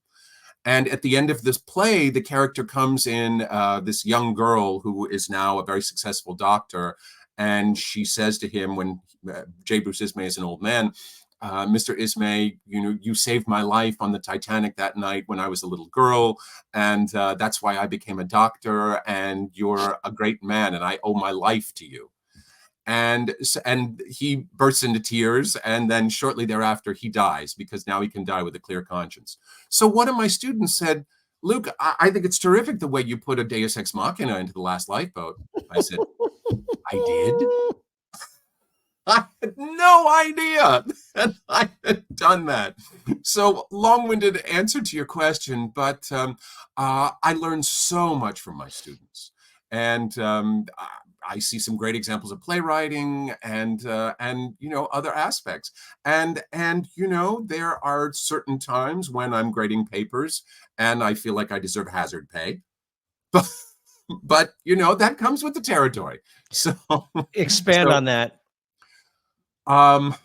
And at the end of this play, the character comes in, this young girl who is now a very successful doctor, and she says to him when J. Bruce Ismay is an old man, Mr. Ismay, you saved my life on the Titanic that night when I was a little girl, and that's why I became a doctor, and you're a great man, and I owe my life to you. And he bursts into tears, and then shortly thereafter he dies, because now he can die with a clear conscience. So one of my students said, Luke, I think it's terrific the way you put a deus ex machina into the last lifeboat. I said, I did? I had no idea that I had done that. So long-winded answer to your question, but I learned so much from my students. And I see some great examples of playwriting and other aspects. And there are certain times when I'm grading papers and I feel like I deserve hazard pay. But that comes with the territory. So expand on that. At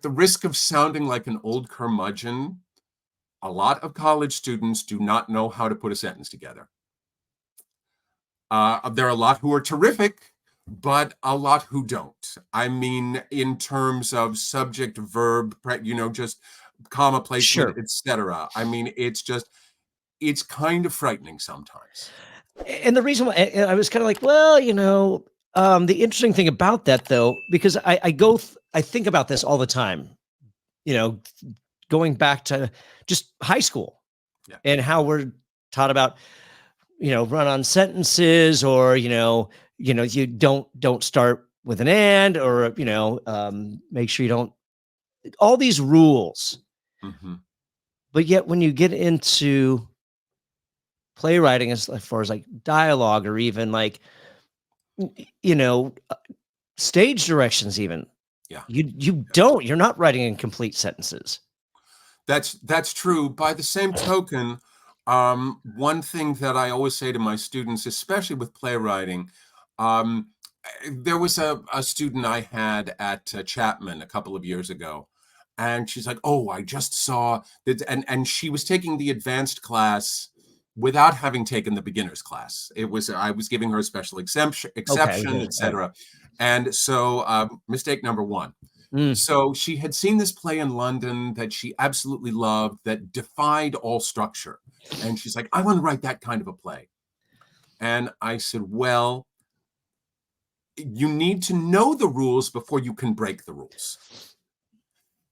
the risk of sounding like an old curmudgeon, a lot of college students do not know how to put a sentence together. There are a lot who are terrific, but a lot who don't. I mean, in terms of subject, verb, just comma placement, Sure. etc. I mean, it's kind of frightening sometimes. And the reason why I was kind of like, well, the interesting thing about that, though, because I think about this all the time, going back to just high school, and how we're taught about, run-on sentences, or you don't start with an and, or make sure you don't, all these rules. Mm-hmm. But yet, when you get into playwriting, as far as like dialogue, or even like stage directions, even you're not writing in complete sentences. That's true. By the same token, one thing that I always say to my students, especially with playwriting, there was a student I had at Chapman a couple of years ago, and she's like, oh, I just saw that, and she was taking the advanced class without having taken the beginner's class. I was giving her a special exception, etc. And so mistake number one. So she had seen this play in London that she absolutely loved, that defied all structure. And she's like, I want to write that kind of a play. And I said, well, you need to know the rules before you can break the rules.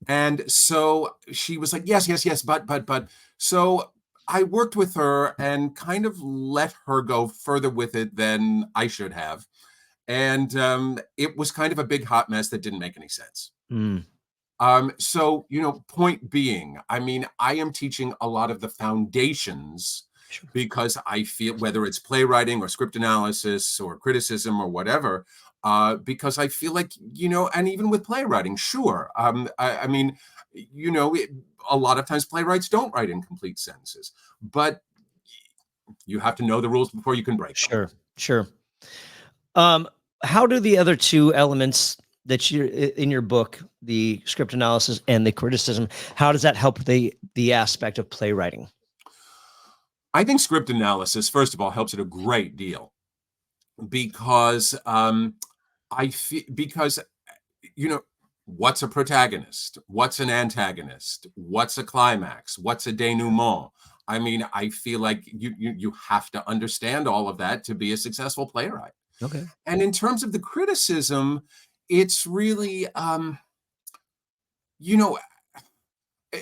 And so she was like, yes, but. So I worked with her and kind of let her go further with it than I should have. And it was kind of a big hot mess that didn't make any sense. So, point being, I mean, I am teaching a lot of the foundations, because I feel, whether it's playwriting or script analysis or criticism or whatever, because I feel like, and even with playwriting, sure. I mean, a lot of times playwrights don't write in complete sentences, but you have to know the rules before you can break them. Sure. How do the other two elements that you're in your book, the script analysis and the criticism, how does that help the aspect of playwriting? I think script analysis, first of all, helps it a great deal, because what's a protagonist? What's an antagonist? What's a climax? What's a denouement? I mean, I feel like you have to understand all of that to be a successful playwright. Okay. And in terms of the criticism, it's really,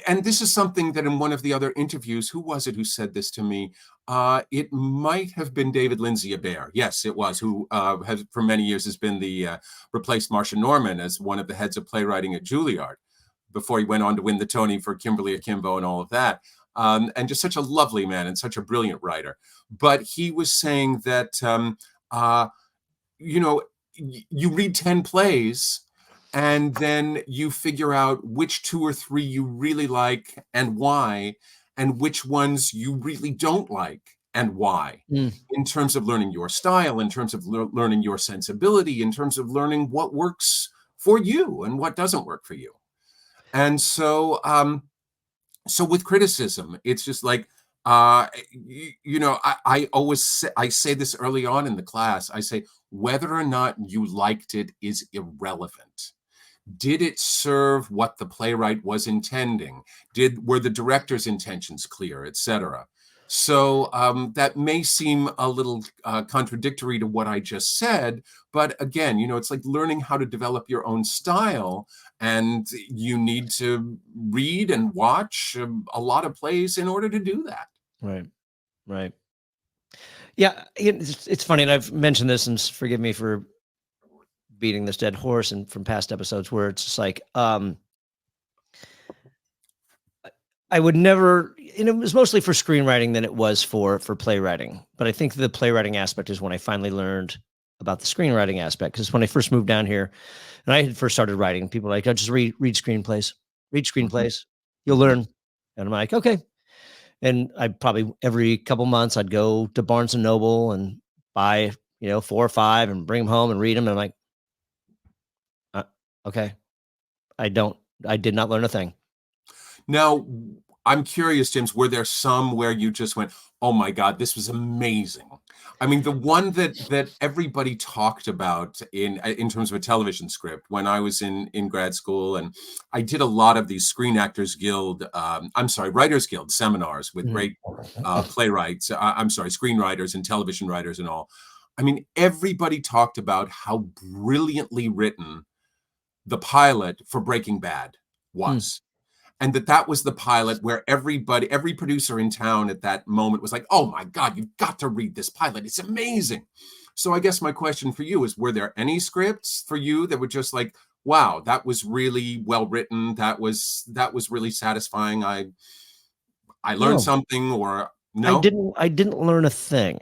and this is something that in one of the other interviews, who was it who said this to me? It might have been David Lindsay-Abaire. Yes, it was, who has for many years has been the replaced Marcia Norman as one of the heads of playwriting at Juilliard before he went on to win the Tony for Kimberly Akimbo and all of that. And just such a lovely man and such a brilliant writer. But he was saying that, you know, you read 10 plays and then you figure out which 2 or 3 you really like and why, and which ones you really don't like and why, in terms of learning your style, in terms of learning your sensibility, in terms of learning what works for you and what doesn't work for you. And so, so with criticism, it's just like, you know, I always I say this early on in the class. I say, whether or not you liked it is irrelevant. Did it serve what the playwright was intending? Were the director's intentions clear, etc.? So that may seem a little contradictory to what I just said, but again, you know, it's like learning how to develop your own style, and you need to read and watch a lot of plays in order to do that. Right, right. Yeah, it's funny, and I've mentioned this, and forgive me for beating this dead horse and from past episodes, where it's just like, I would never, and it was mostly for screenwriting than it was for playwriting. But I think the playwriting aspect is when I finally learned about the screenwriting aspect. Because when I first moved down here and I had first started writing, people were like, oh, just read screenplays, you'll learn. And I'm like, okay. And I probably every couple months I'd go to Barnes and Noble and buy, you know, 4 or 5 and bring them home and read them. And I'm like, okay, I did not learn a thing. Now, I'm curious, James, were there some where you just went, oh my God, this was amazing? I mean, the one that everybody talked about in terms of a television script when I was in grad school, and I did a lot of these Screen Actors Guild, Writers Guild seminars with great playwrights, screenwriters and television writers and all. I mean, everybody talked about how brilliantly written the pilot for Breaking Bad was. And that was the pilot where every producer in town at that moment was like, oh my God, you've got to read this pilot. It's amazing. So I guess my question for you is, were there any scripts for you that were just like, wow, that was really well written. That was really satisfying. I learned something, or no? I didn't learn a thing.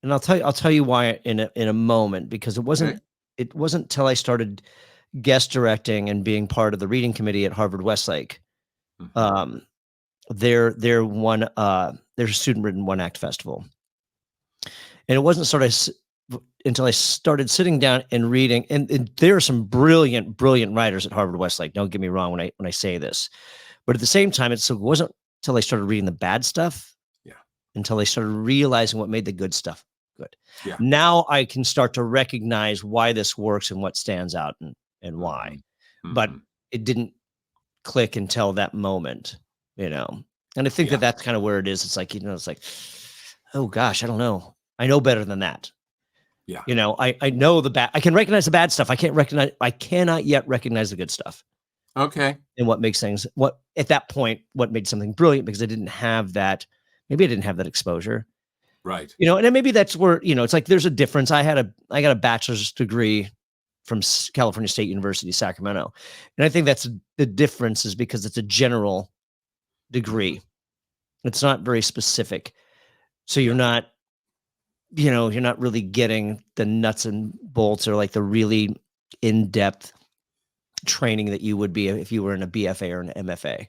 And I'll tell you why in a moment, because it wasn't till I started guest directing and being part of the reading committee at Harvard Westlake. Their student written one act festival. And it wasn't until I started sitting down and reading, and there are some brilliant writers at Harvard Westlake. Don't get me wrong when I say this, but at the same time, it wasn't until I started reading the bad stuff, until I started realizing what made the good stuff good. Yeah. Now I can start to recognize why this works and what stands out and why. But it didn't click until that moment, you know. And I think that's kind of where it is. It's like, you know, it's like, oh gosh, I don't know. I know better than that. Yeah. You know, I know the bad. I can recognize the bad stuff. I cannot yet recognize the good stuff. Okay. And what makes things, at that point, what made something brilliant, because I didn't have that. Maybe I didn't have that exposure. Right. You know, and then maybe that's where, you know, it's like there's a difference. I got a bachelor's degree from California State University, Sacramento. And I think that's the difference, is because it's a general degree. It's not very specific. So you're not, you know, you're not really getting the nuts and bolts or like the really in-depth training that you would be if you were in a BFA or an MFA.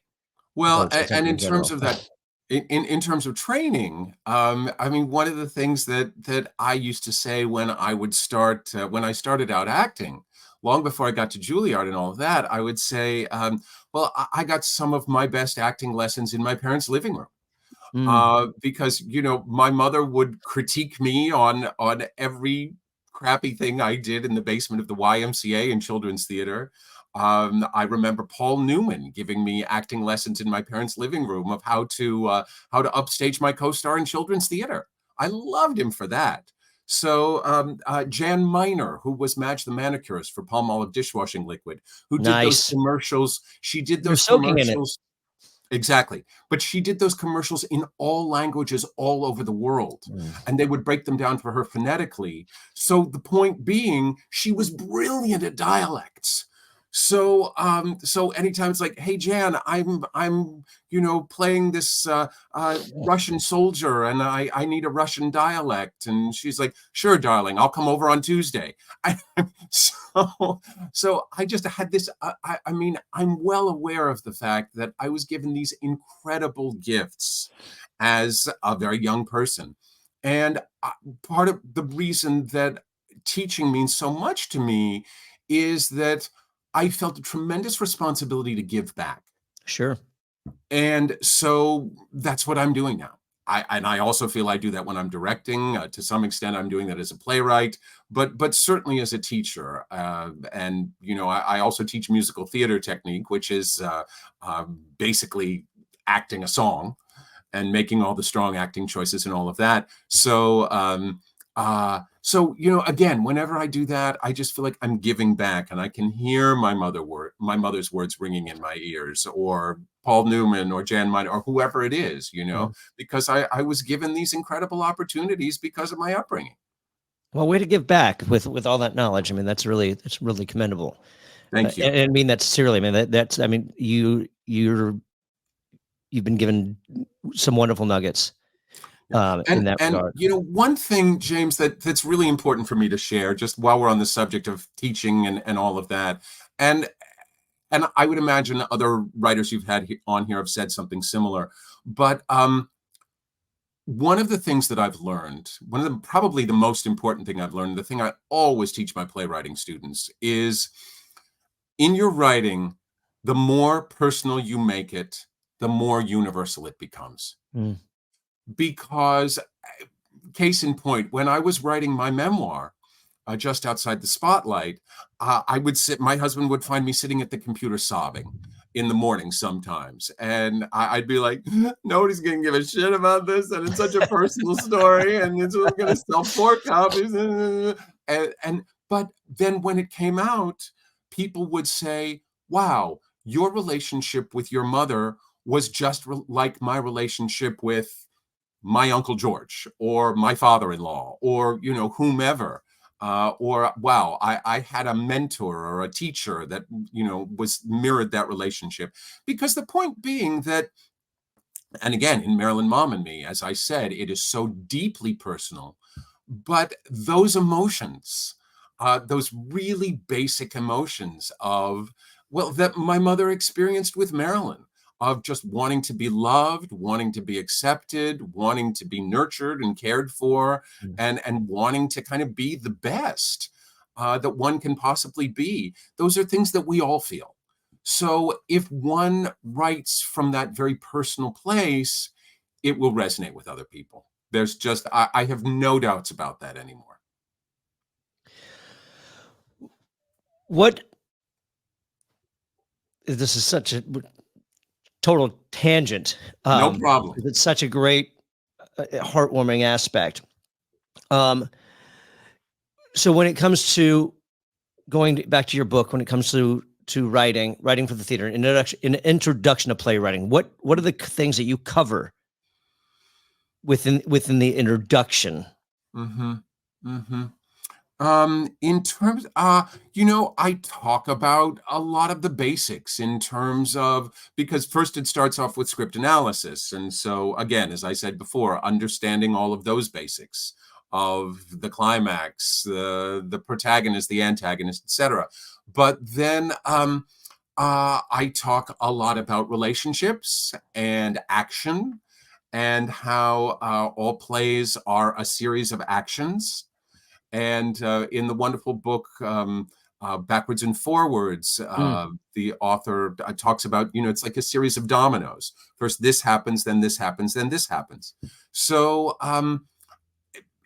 Well, and in terms of that, in terms of training, I mean, one of the things that I used to say when I would start, when I started out acting, long before I got to Juilliard and all of that, I would say, well, I got some of my best acting lessons in my parents' living room, because, you know, my mother would critique me on every crappy thing I did in the basement of the YMCA and children's theater. I remember Paul Newman giving me acting lessons in my parents' living room of how to upstage my co-star in children's theater. I loved him for that. So Jan Miner, who was Madge the manicurist for Palmolive dishwashing liquid, who did those Nice. commercials. She did You're those soaking in it. commercials. Exactly. But she did those commercials in all languages all over the world. And they would break them down for her phonetically. So the point being, she was brilliant at dialects. So so anytime it's like, hey Jan, I'm playing this Russian soldier and I need a Russian dialect. And she's like, sure, darling, I'll come over on Tuesday. So I just had this, I mean, I'm well aware of the fact that I was given these incredible gifts as a very young person. And part of the reason that teaching means so much to me is that I felt a tremendous responsibility to give back. Sure. And so that's what I'm doing now. I also feel I do that when I'm directing. To some extent, I'm doing that as a playwright, but certainly as a teacher. And I also teach musical theater technique, which is basically acting a song and making all the strong acting choices and all of that. So again, whenever I do that, I just feel like I'm giving back, and I can hear my mother's words ringing in my ears, or Paul Newman or Jan Miner or whoever it is, because I was given these incredible opportunities because of my upbringing. Well, way to give back with all that knowledge. I mean, that's really commendable. Thank you. And I mean that sincerely. I mean that's. I mean you've been given some wonderful nuggets. In that regard. One thing, James, that's really important for me to share, just while we're on the subject of teaching and all of that, and I would imagine other writers you've had on here have said something similar, but one of the things that I've learned, probably the most important thing I've learned, the thing I always teach my playwriting students is, in your writing, the more personal you make it, the more universal it becomes. Because, case in point, when I was writing my memoir, Just Outside the Spotlight, my husband would find me sitting at the computer sobbing in the morning sometimes. And I'd be like, nobody's going to give a shit about this. And it's such a personal story. And it's going to sell 4 copies. But then when it came out, people would say, wow, your relationship with your mother was just like my relationship with my Uncle George or my father-in-law or, whomever. Or, wow, I had a mentor or a teacher that, was mirrored that relationship. Because the point being that, and again, in Marilyn, Mom and Me, as I said, it is so deeply personal, but those emotions, those really basic emotions that my mother experienced with Marilyn, of just wanting to be loved, wanting to be accepted, wanting to be nurtured and cared for, and wanting to kind of be the best that one can possibly be. Those are things that we all feel. So if one writes from that very personal place, it will resonate with other people. There's just, I have no doubts about that anymore. This is such a total tangent. No problem. It's such a great, heartwarming aspect. So when it comes to going back to your book, when it comes to writing for the theater, an introduction to playwriting, what are the things that you cover within the introduction? In terms, I talk about a lot of the basics in terms of, because first it starts off with script analysis. And so again, as I said before, understanding all of those basics of the climax, the protagonist, the antagonist, etc. But then I talk a lot about relationships and action, and how all plays are a series of actions. And in the wonderful book, Backwards and Forwards, the author talks about, it's like a series of dominoes. First this happens, then this happens, then this happens. So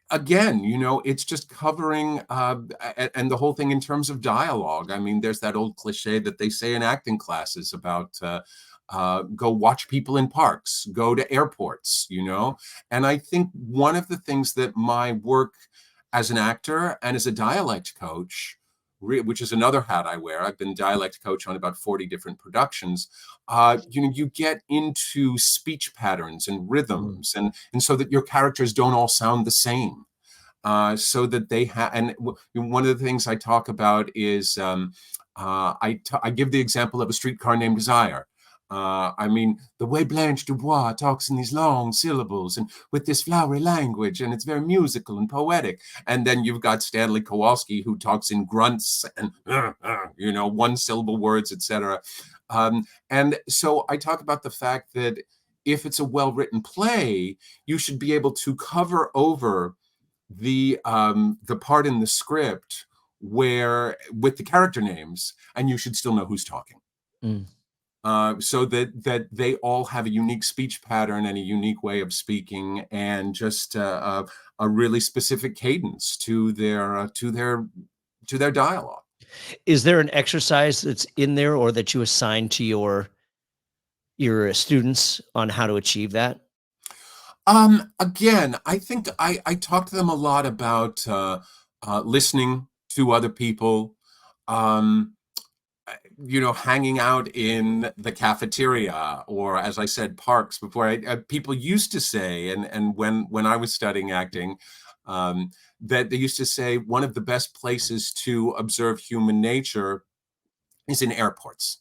again, it's just covering, and the whole thing in terms of dialogue. I mean, there's that old cliche that they say in acting classes about go watch people in parks, go to airports, and I think one of the things that my work as an actor and as a dialect coach, which is another hat I wear. I've been dialect coach on about 40 different productions. You get into speech patterns and rhythms, and so that your characters don't all sound the same. So that they have, and one of the things I talk about is I give the example of A Streetcar Named Desire. I mean, the way Blanche Dubois talks in these long syllables and with this flowery language, and it's very musical and poetic. And then you've got Stanley Kowalski, who talks in grunts and, one syllable words, etc. And so I talk about the fact that if it's a well-written play, you should be able to cover over the part in the script where with the character names, and you should still know who's talking. So that they all have a unique speech pattern and a unique way of speaking, and just a really specific cadence to their dialogue. Is there an exercise that's in there, or that you assign to your students on how to achieve that? Again, I think I talk to them a lot about listening to other people, hanging out in the cafeteria, or, as I said, parks before. People used to say, and when I was studying acting, that they used to say one of the best places to observe human nature is in airports.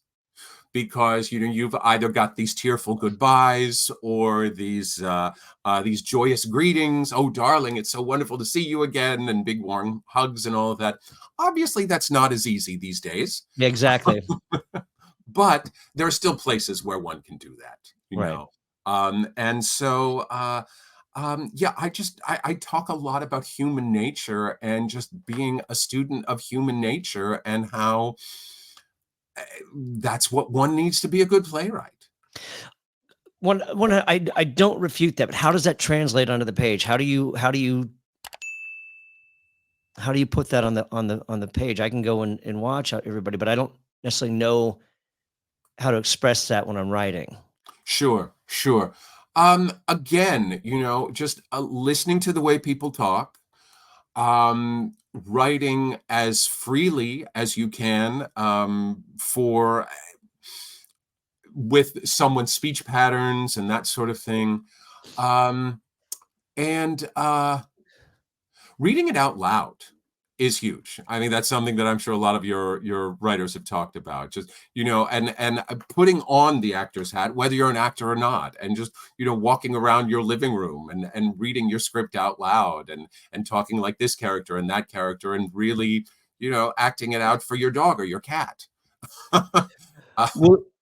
Because you've either got these tearful goodbyes or these joyous greetings. Oh, darling, it's so wonderful to see you again, and big warm hugs and all of that. Obviously, that's not as easy these days. Exactly. But there are still places where one can do that, know. And so, I talk a lot about human nature and just being a student of human nature, and how that's what one needs to be a good playwright. I don't refute that, but how does that translate onto the page? How do you put that on the page? I can go and watch everybody, but I don't necessarily know how to express that when I'm writing. Sure. Again, just listening to the way people talk, writing as freely as you can with someone's speech patterns and that sort of thing, and reading it out loud is huge. I mean, that's something that I'm sure a lot of your writers have talked about. Just and putting on the actor's hat, whether you're an actor or not, and just walking around your living room and reading your script out loud, and talking like this character and that character, and really acting it out for your dog or your cat.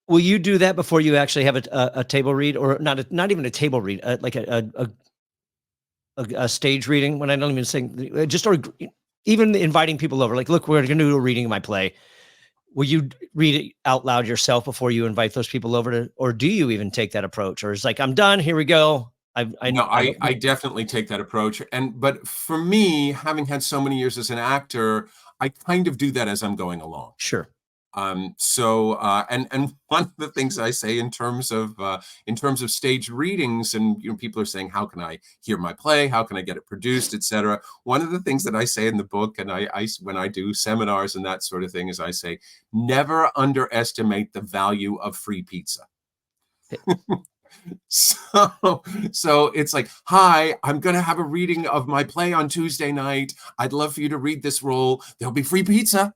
Will you do that before you actually have a table read, or not even a table read, like a stage reading? When I don't even say just, or even inviting people over, like, look, we're going to do a reading of my play. Will you read it out loud yourself before you invite those people over or do you even take that approach? Or it's like, I'm done, here we go. I definitely take that approch. But for me, having had so many years as an actor, I kind of do that as I'm going along. Sure. So one of the things I say in terms of staged readings, and people are saying, how can I hear my play? How can I get it produced, etc. One of the things that I say in the book, and I when I do seminars and that sort of thing, is I say, never underestimate the value of free pizza. So it's like, hi, I'm going to have a reading of my play on Tuesday night. I'd love for you to read this role. There'll be free pizza.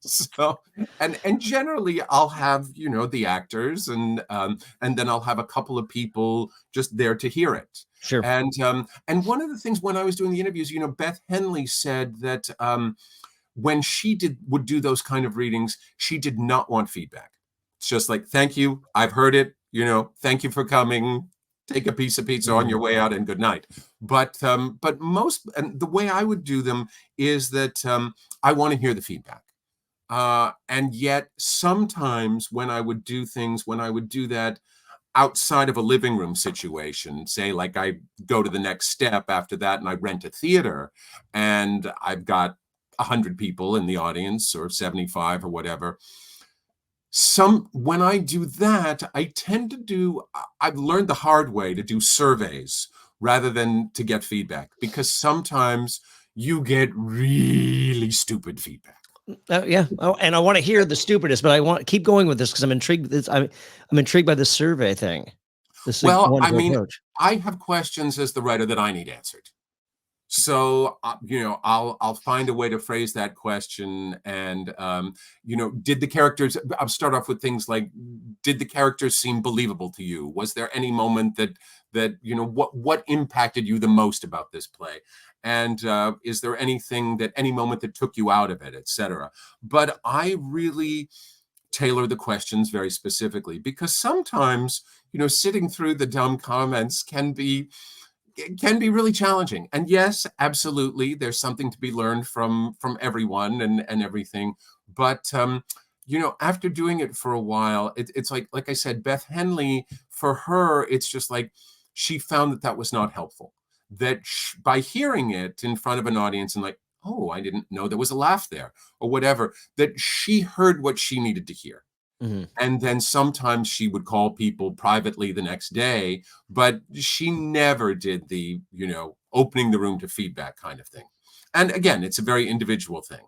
So and generally I'll have the actors, and then I'll have a couple of people just there to hear it. Sure. And one of the things when I was doing the interviews, Beth Henley said that when she would do those kind of readings, she did not want feedback. It's just like, thank you, I've heard it, thank you for coming, take a piece of pizza on your way out, and good night. But most, and the way I would do them is that I want to hear the feedback. And yet sometimes when I would do that outside of a living room situation, say like I go to the next step after that and I rent a theater and I've got 100 people in the audience, or 75 or whatever. When I do that, I've learned the hard way to do surveys rather than to get feedback, because sometimes you get really stupid feedback. Yeah. Oh, and I want to hear the stupidest, but I want to keep going with this because I'm intrigued. I'm intrigued by this survey thing. This is a Well, I wonderful mean, approach. I have questions as the writer that I need answered. So, I'll find a way to phrase that question. And, did the characters, I'll start off with things like, did the characters seem believable to you? Was there any moment that what impacted you the most about this play? And is there any moment that took you out of it, etc.? But I really tailor the questions very specifically, because sometimes, sitting through the dumb comments can be really challenging. And yes, absolutely, there's something to be learned from everyone and everything. But after doing it for a while, it's like I said, Beth Henley, for her, it's just like she found that was not helpful. That by hearing it in front of an audience and like, oh, I didn't know there was a laugh there or whatever, that she heard what she needed to hear. Mm-hmm. And then sometimes she would call people privately the next day, but she never did the, opening the room to feedback kind of thing. And again, it's a very individual thing.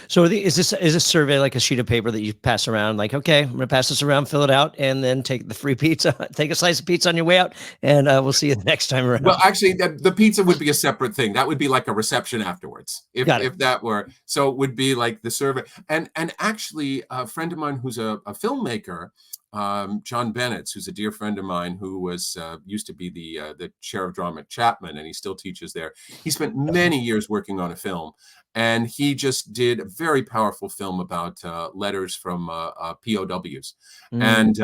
So is this survey like a sheet of paper that you pass around? Like, okay, I'm going to pass this around, fill it out, and then take the free pizza, take a slice of pizza on your way out, and we'll see you the next time around. Well, actually, the pizza would be a separate thing. That would be like a reception afterwards, if that were. So it would be like the survey. And actually, a friend of mine who's a filmmaker, John Bennett, who's a dear friend of mine, who was used to be the chair of drama at Chapman, and he still teaches there. He spent many years working on a film, and he just did a very powerful film about letters from POWs, and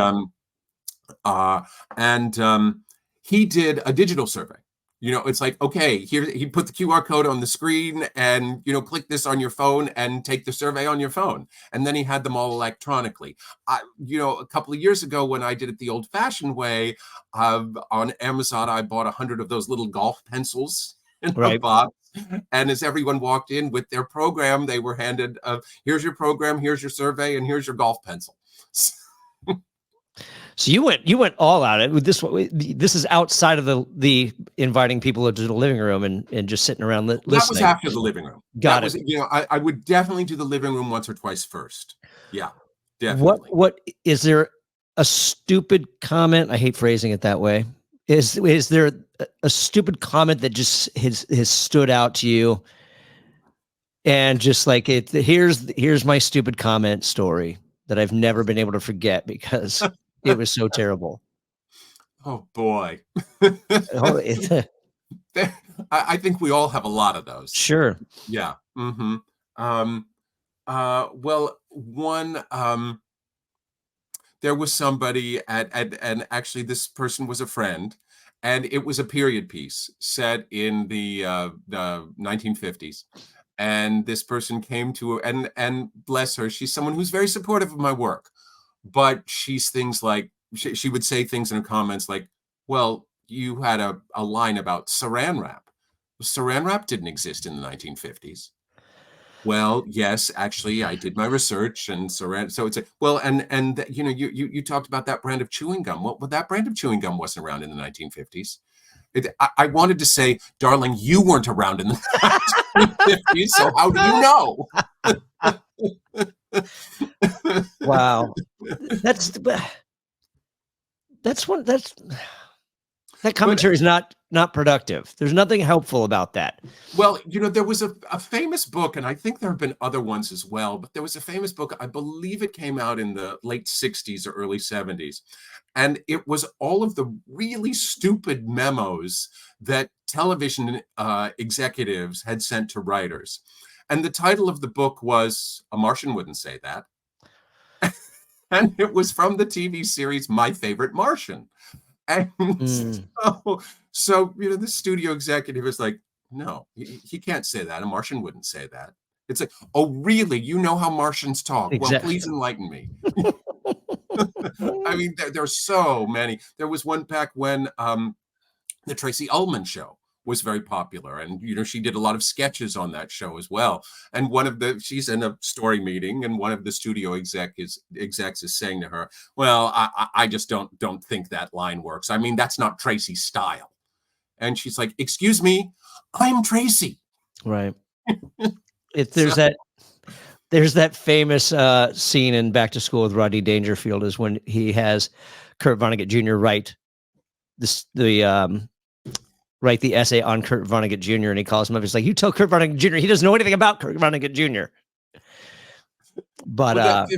he did a digital survey. It's like, okay, here he put the QR code on the screen and, click this on your phone and take the survey on your phone. And then he had them all electronically. A couple of years ago when I did it the old fashioned way, on Amazon, I bought 100 of those little golf pencils in a box. And as everyone walked in with their program, they were handed, here's your program, here's your survey, and here's your golf pencil. So you went all out. This is outside of the inviting people into the living room and just sitting around listening. That was after the living room. Got it. I would definitely do the living room once or twice first. Yeah, definitely. What is there a stupid comment? I hate phrasing it that way. Is there a stupid comment that just has stood out to you? And just like here's my stupid comment story that I've never been able to forget because it was so terrible. Oh boy. I think we all have a lot of those. Sure. Yeah. Mm-hmm. Well, one, there was somebody and actually this person was a friend, and it was a period piece set in the 1950s. And this person came to her, and bless her, she's someone who's very supportive of my work. But she's things like, she would say things in her comments like, well, you had a line about saran wrap. Saran wrap didn't exist in the 1950s. Well, yes, actually, I did my research and saran. So it's and you talked about that brand of chewing gum. Well, that brand of chewing gum wasn't around in the 1950s. I wanted to say, darling, you weren't around in the 1950s, so how do you know? Wow. That commentary is not productive. There's nothing helpful about that. Well, there was a famous book, and I think there have been other ones as well, but there was a famous book, I believe it came out in the late 60s or early 70s. And it was all of the really stupid memos that television executives had sent to writers. And the title of the book was A Martian Wouldn't Say That. And it was from the TV series My Favorite Martian. And so the studio executive is like, no, he can't say that. A Martian wouldn't say that. It's like, oh, really? You know how Martians talk? Exactly. Well, please enlighten me. I mean, there are so many. There was one back when the Tracy Ullman show was very popular, and she did a lot of sketches on that show as well. And she's in a story meeting, and one of the studio execs is saying to her, well, I just don't think that line works. I mean, that's not Tracy's style. And she's like, excuse me, I'm Tracy. Right. So- There's that famous scene in Back to School with Rodney Dangerfield is when he has Kurt Vonnegut Jr. write the essay on Kurt Vonnegut Jr. and he calls him up. He's like, you tell Kurt Vonnegut Jr. he doesn't know anything about Kurt Vonnegut Jr. But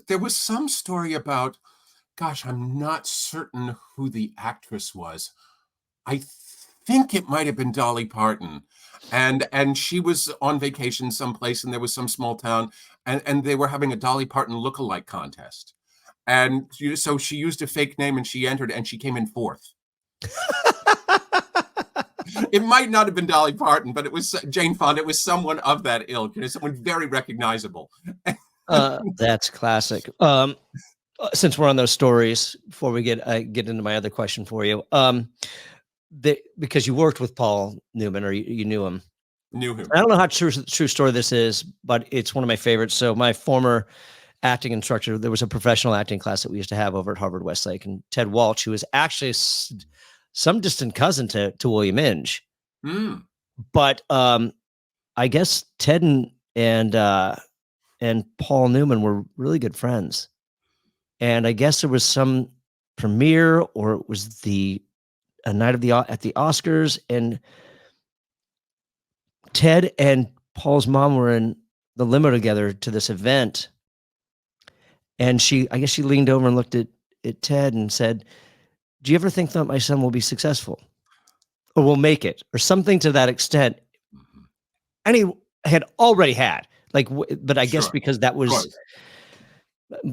there was some story about, gosh, I'm not certain who the actress was. I think it might have been Dolly Parton. And she was on vacation someplace and there was some small town and they were having a Dolly Parton lookalike contest. And so she used a fake name and she entered and she came in fourth. It might not have been Dolly Parton, but it was Jane Fonda. It was someone of that ilk, someone very recognizable. That's classic. Since we're on those stories, before we get into my other question for you, because you worked with Paul Newman, or you knew him. Knew him. I don't know how true story this is, but it's one of my favorites. So my former acting instructor, there was a professional acting class that we used to have over at Harvard Westlake, and Ted Walsh, who was actually some distant cousin to William Inge. Mm. But I guess Ted and Paul Newman were really good friends. And I guess there was some premiere, or it was a night at the Oscars, and Ted and Paul's mom were in the limo together to this event. And I guess she leaned over and looked at Ted and said, do you ever think that my son will be successful or will make it, or something to that extent? And he had already had, but I guess because that was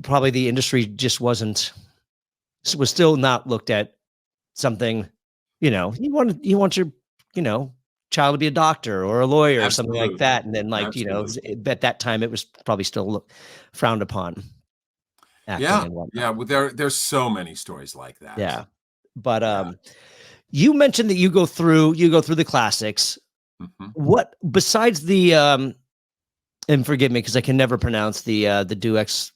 probably the industry just was still not looked at something, you want your, child to be a doctor or a lawyer or something like that. And then at that time it was probably still frowned upon. Yeah. Well, there's so many stories like that. Yeah. But you mentioned that you go through the classics. Mm-hmm. What besides the and forgive me because I can never pronounce the Deus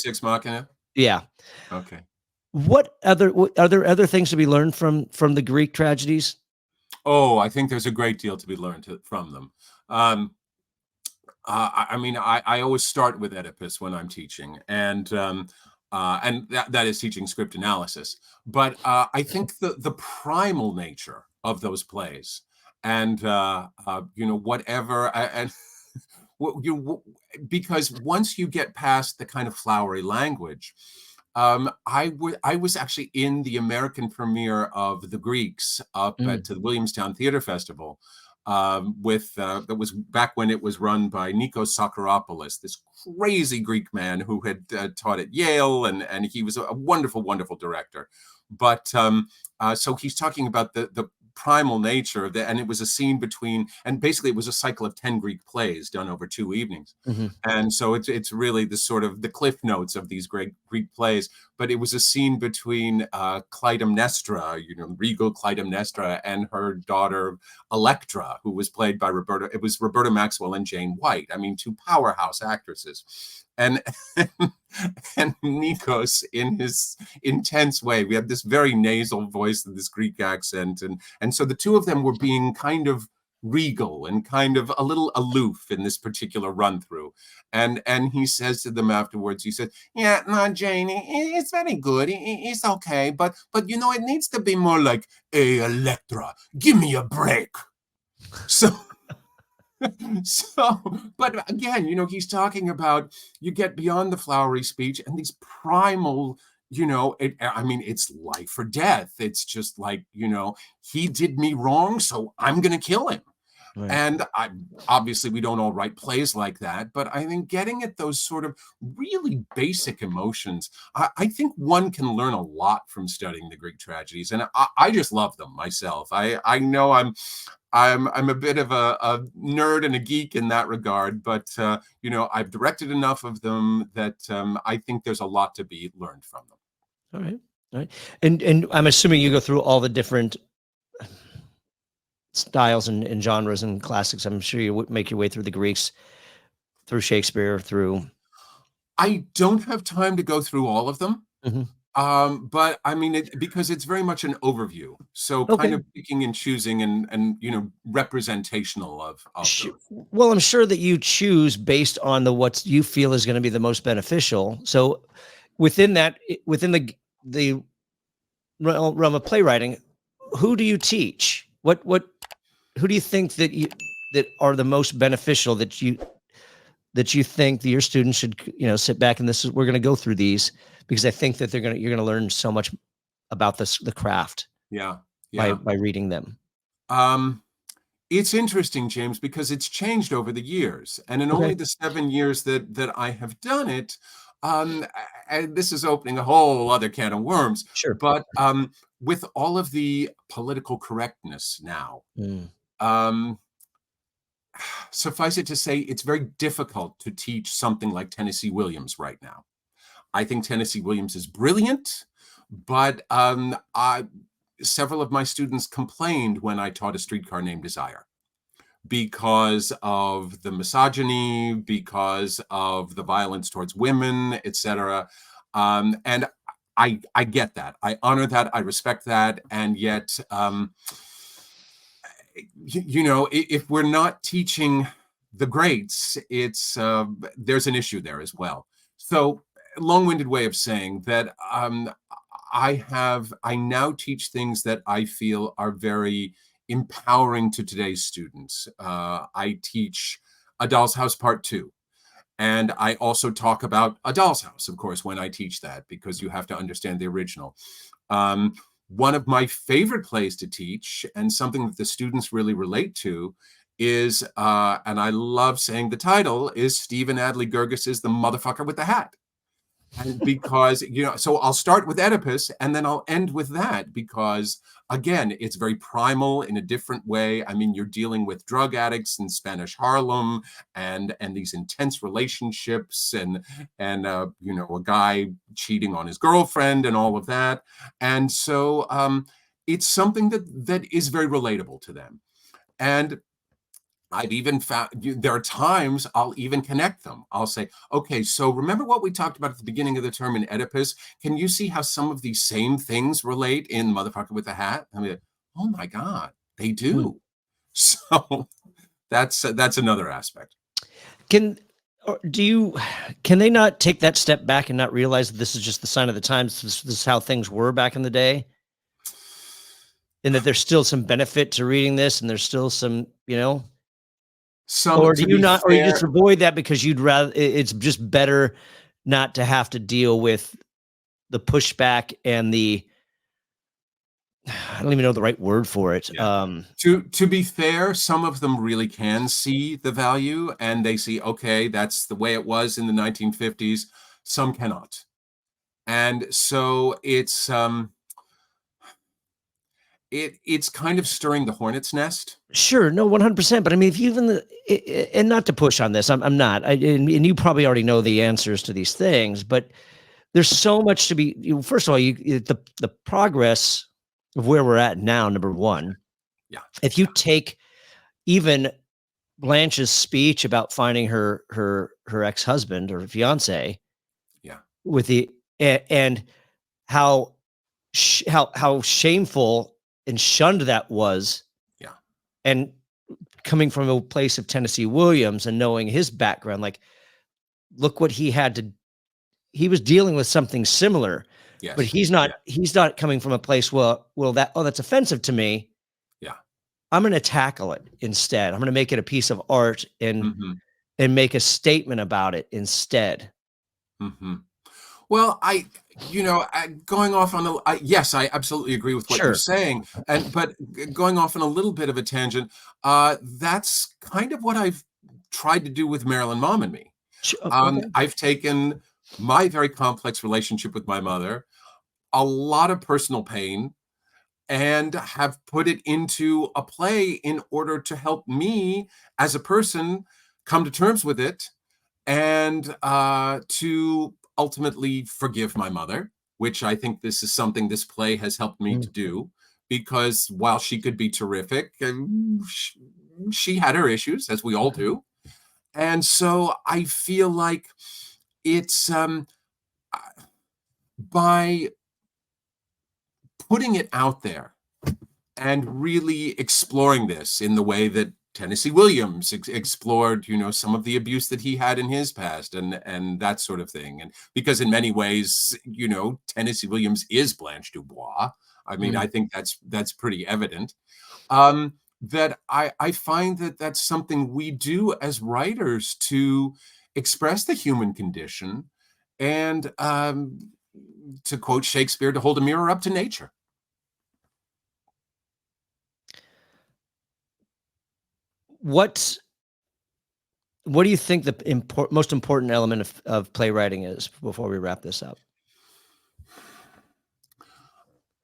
Ex Machina? Yeah. Okay. Are there other things to be learned from the Greek tragedies? Oh, I think there's a great deal to be learned from them. I mean, I always start with Oedipus when I'm teaching, and that is teaching script analysis. But I think the primal nature of those plays, and whatever, and because once you get past the kind of flowery language, I was actually in the American premiere of The Greeks up at the Williamstown Theater Festival. That was back when it was run by Nikos Sakharopoulos, this crazy Greek man who had taught at Yale, and he was a wonderful, wonderful director. But so he's talking about the primal nature of and it was a scene between, and basically it was a cycle of 10 Greek plays done over 2 evenings. Mm-hmm. And so it's really the sort of the cliff notes of these Greek plays, but it was a scene between Clytemnestra, regal Clytemnestra, and her daughter Electra, who was played by Roberta Maxwell and Jane White. I mean, 2 powerhouse actresses. And Nikos, in his intense way, we had this very nasal voice and this Greek accent, and so the 2 of them were being kind of regal and kind of a little aloof in this particular run through, and he says to them afterwards, he said, "Yeah, no, Jane, it's very good, it's okay, but it needs to be more like, hey, Electra, give me a break." But again, he's talking about, you get beyond the flowery speech and these primal, it's life or death. It's just like, he did me wrong, so I'm going to kill him. Right. And obviously we don't all write plays like that, but I think getting at those sort of really basic emotions, I think one can learn a lot from studying the Greek tragedies. And I just love them myself. I know I'm a bit of a nerd and a geek in that regard, but I've directed enough of them that I think there's a lot to be learned from them. All right. And I'm assuming you go through all the different styles and genres and classics. I'm sure you make your way through the Greeks, through Shakespeare, through. I don't have time to go through all of them. Mm-hmm. But I mean, because it's very much an overview, so kind Okay. of picking and choosing and representational of those. Well, I'm sure that you choose based on what you feel is going to be the most beneficial. So within that, within the realm of playwriting, who do you teach? Who do you think that are the most beneficial that you think that your students should, sit back and we're going to go through these because I think that you're going to learn so much about the craft Yeah, by yeah. reading them. It's interesting, James, because it's changed over the years, and in Okay. only the 7 years that I have done it, and this is opening a whole other can of worms. Sure. But with all of the political correctness now, Mm. um, suffice it to say, it's very difficult to teach something like Tennessee Williams right now. I think Tennessee Williams is brilliant, but several of my students complained when I taught A Streetcar Named Desire because of the misogyny, because of the violence towards women, etc. And I get that. I honor that. I respect that. And yet, if we're not teaching the greats, it's there's an issue there as well. So, long-winded way of saying that I now teach things that I feel are very empowering to today's students. I teach A Doll's House Part 2. And I also talk about A Doll's House, of course, when I teach that, because you have to understand the original. One of my favorite plays to teach, and something that the students really relate to, is, and I love saying the title, is Stephen Adly Gurgis's The Motherfucker with the Hat. And because, so I'll start with Oedipus and then I'll end with that because, again, it's very primal in a different way. I mean, you're dealing with drug addicts in Spanish Harlem and these intense relationships and a guy cheating on his girlfriend and all of that. And so it's something that is very relatable to them. And I've even found there are times I'll even connect them. I'll say, okay, so remember what we talked about at the beginning of the term in Oedipus? Can you see how some of these same things relate in Motherfucker with a Hat? I mean, oh my God, they do. So that's another aspect. Can they not take that step back and not realize that this is just the sign of the times? This is how things were back in the day? And that there's still some benefit to reading this and there's still some, or do you not, or you just avoid that because you'd rather, it's just better not to have to deal with the pushback and I don't even know the right word for it. Yeah. To be fair, some of them really can see the value and they see, okay, that's the way it was in the 1950s. Some cannot. And so it's kind of stirring the hornet's nest. Sure, no, 100%. But I mean, if you and not to push on this, I'm not, and you probably already know the answers to these things, but there's so much to be. First of all, the progress of where we're at now. Number one, yeah. If you take even Blanche's speech about finding her ex-husband or fiance, yeah, with and how shameful and shunned that was. Yeah. And coming from a place of Tennessee Williams and knowing his background, like, look what he was dealing with something similar, yes. But he's not coming from a place, that's offensive to me. Yeah. I'm going to tackle it instead. I'm going to make it a piece of art and make a statement about it instead. Mm-hmm. Well, going off on yes, I absolutely agree with what you're saying, but going off on a little bit of a tangent, that's kind of what I've tried to do with Marilyn Mom and Me. Okay. I've taken my very complex relationship with my mother, a lot of personal pain, and have put it into a play in order to help me as a person come to terms with it and to ultimately forgive my mother, which I think this is something this play has helped me to do, because while she could be terrific, she had her issues, as we all do. And so I feel like it's by putting it out there and really exploring this in the way that Tennessee Williams explored, some of the abuse that he had in his past and that sort of thing. And because in many ways, Tennessee Williams is Blanche Dubois. I mean, I think that's pretty evident. That I find that that's something we do as writers to express the human condition and, to quote Shakespeare, to hold a mirror up to nature. What do you think the most important element of playwriting is before we wrap this up?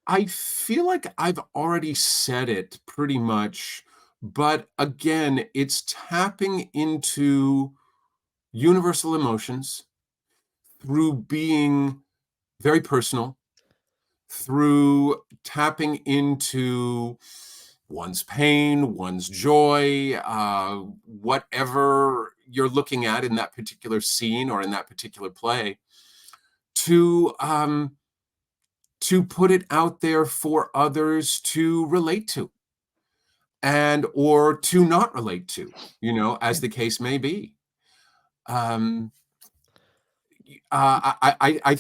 I feel like I've already said it pretty much, but again, it's tapping into universal emotions through being very personal, through tapping into one's pain, one's joy, whatever you're looking at in that particular scene or in that particular play, to put it out there for others to relate to or to not relate to, as the case may be. I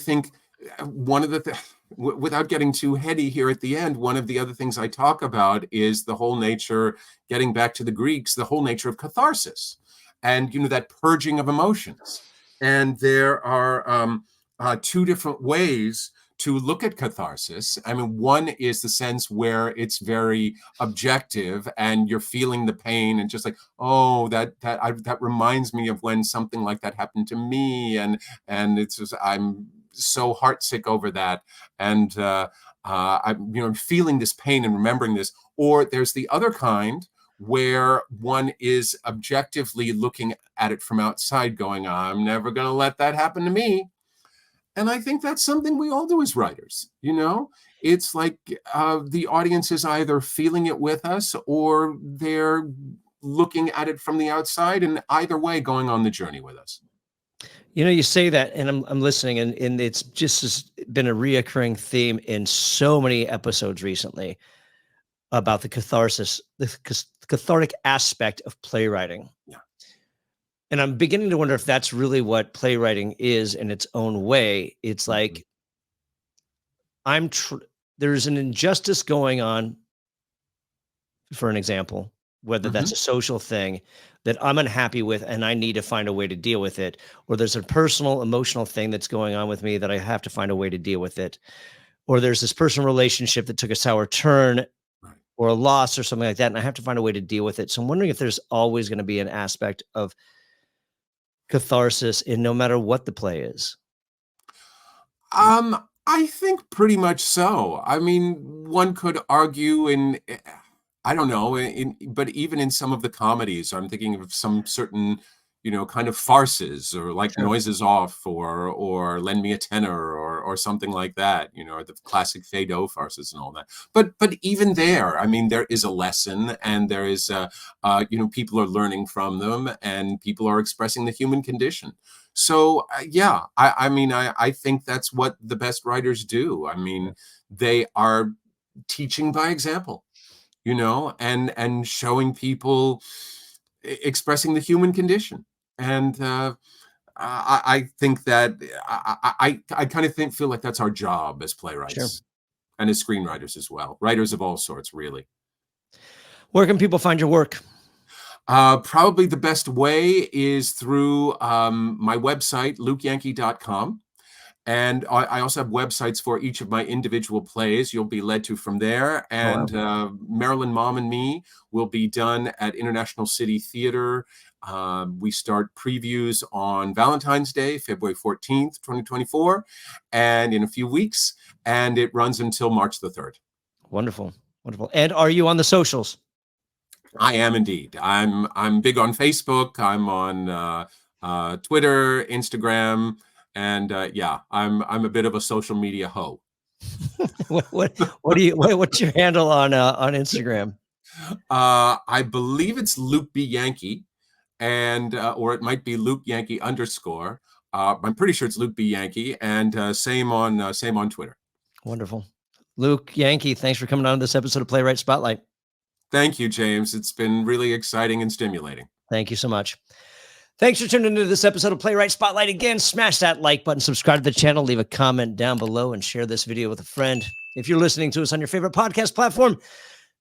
think one of the without getting too heady here at the end, one of the other things I talk about is the whole nature, getting back to the Greeks, the whole nature of catharsis and, that purging of emotions. And there are two different ways to look at catharsis. I mean, one is the sense where it's very objective and you're feeling the pain and just like, oh, that reminds me of when something like that happened to me. And it's just, I'm so heartsick over that. And I'm feeling this pain and remembering this. Or there's the other kind where one is objectively looking at it from outside going, I'm never going to let that happen to me. And I think that's something we all do as writers. It's like the audience is either feeling it with us or they're looking at it from the outside, and either way going on the journey with us. You say that, and I'm listening, and it's just been a reoccurring theme in so many episodes recently about the catharsis, the cathartic aspect of playwriting. Yeah. And I'm beginning to wonder if that's really what playwriting is in its own way. It's like there's an injustice going on, for an example, whether that's a social thing that I'm unhappy with and I need to find a way to deal with it, or there's a personal, emotional thing that's going on with me that I have to find a way to deal with it, or there's this personal relationship that took a sour turn or a loss or something like that, and I have to find a way to deal with it. So I'm wondering if there's always going to be an aspect of catharsis in no matter what the play is. I think pretty much so. I mean, one could argue I don't know, but even in some of the comedies, I'm thinking of some certain, kind of farces or like Noises Off or Lend Me a Tenor or something like that, the classic Feydeau farces and all that. But even there, I mean, there is a lesson and there is, people are learning from them and people are expressing the human condition. So, yeah, I think that's what the best writers do. I mean, they are teaching by example. And showing people expressing the human condition. And I think that I kind of feel like that's our job as playwrights and as screenwriters as well. Writers of all sorts, really. Where can people find your work? Probably the best way is through my website, lukeyankee.com. And I also have websites for each of my individual plays you'll be led to from there. And Marilyn, Mom and Me will be done at International City Theater. We start previews on Valentine's Day, February 14th, 2024, and in a few weeks. And it runs until March the 3rd. Wonderful. Wonderful. And are you on the socials? I am indeed. I'm big on Facebook. I'm on Twitter, Instagram. And I'm a bit of a social media hoe. What's your handle on Instagram? I believe it's Luke B. Yankee, and or it might be Luke Yankee _. I'm pretty sure it's Luke B. Yankee, and same on Twitter. Wonderful. Luke, Yankee, thanks for coming on this episode of Playwright Spotlight. Thank you, James. It's been really exciting and stimulating. Thank you so much. Thanks for tuning into this episode of Playwright Spotlight. Again, smash that like button, subscribe to the channel, leave a comment down below, and share this video with a friend. If you're listening to us on your favorite podcast platform,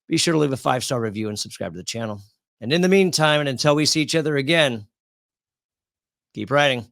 be sure to leave a 5-star review and subscribe to the channel. And in the meantime, and until we see each other again, keep writing.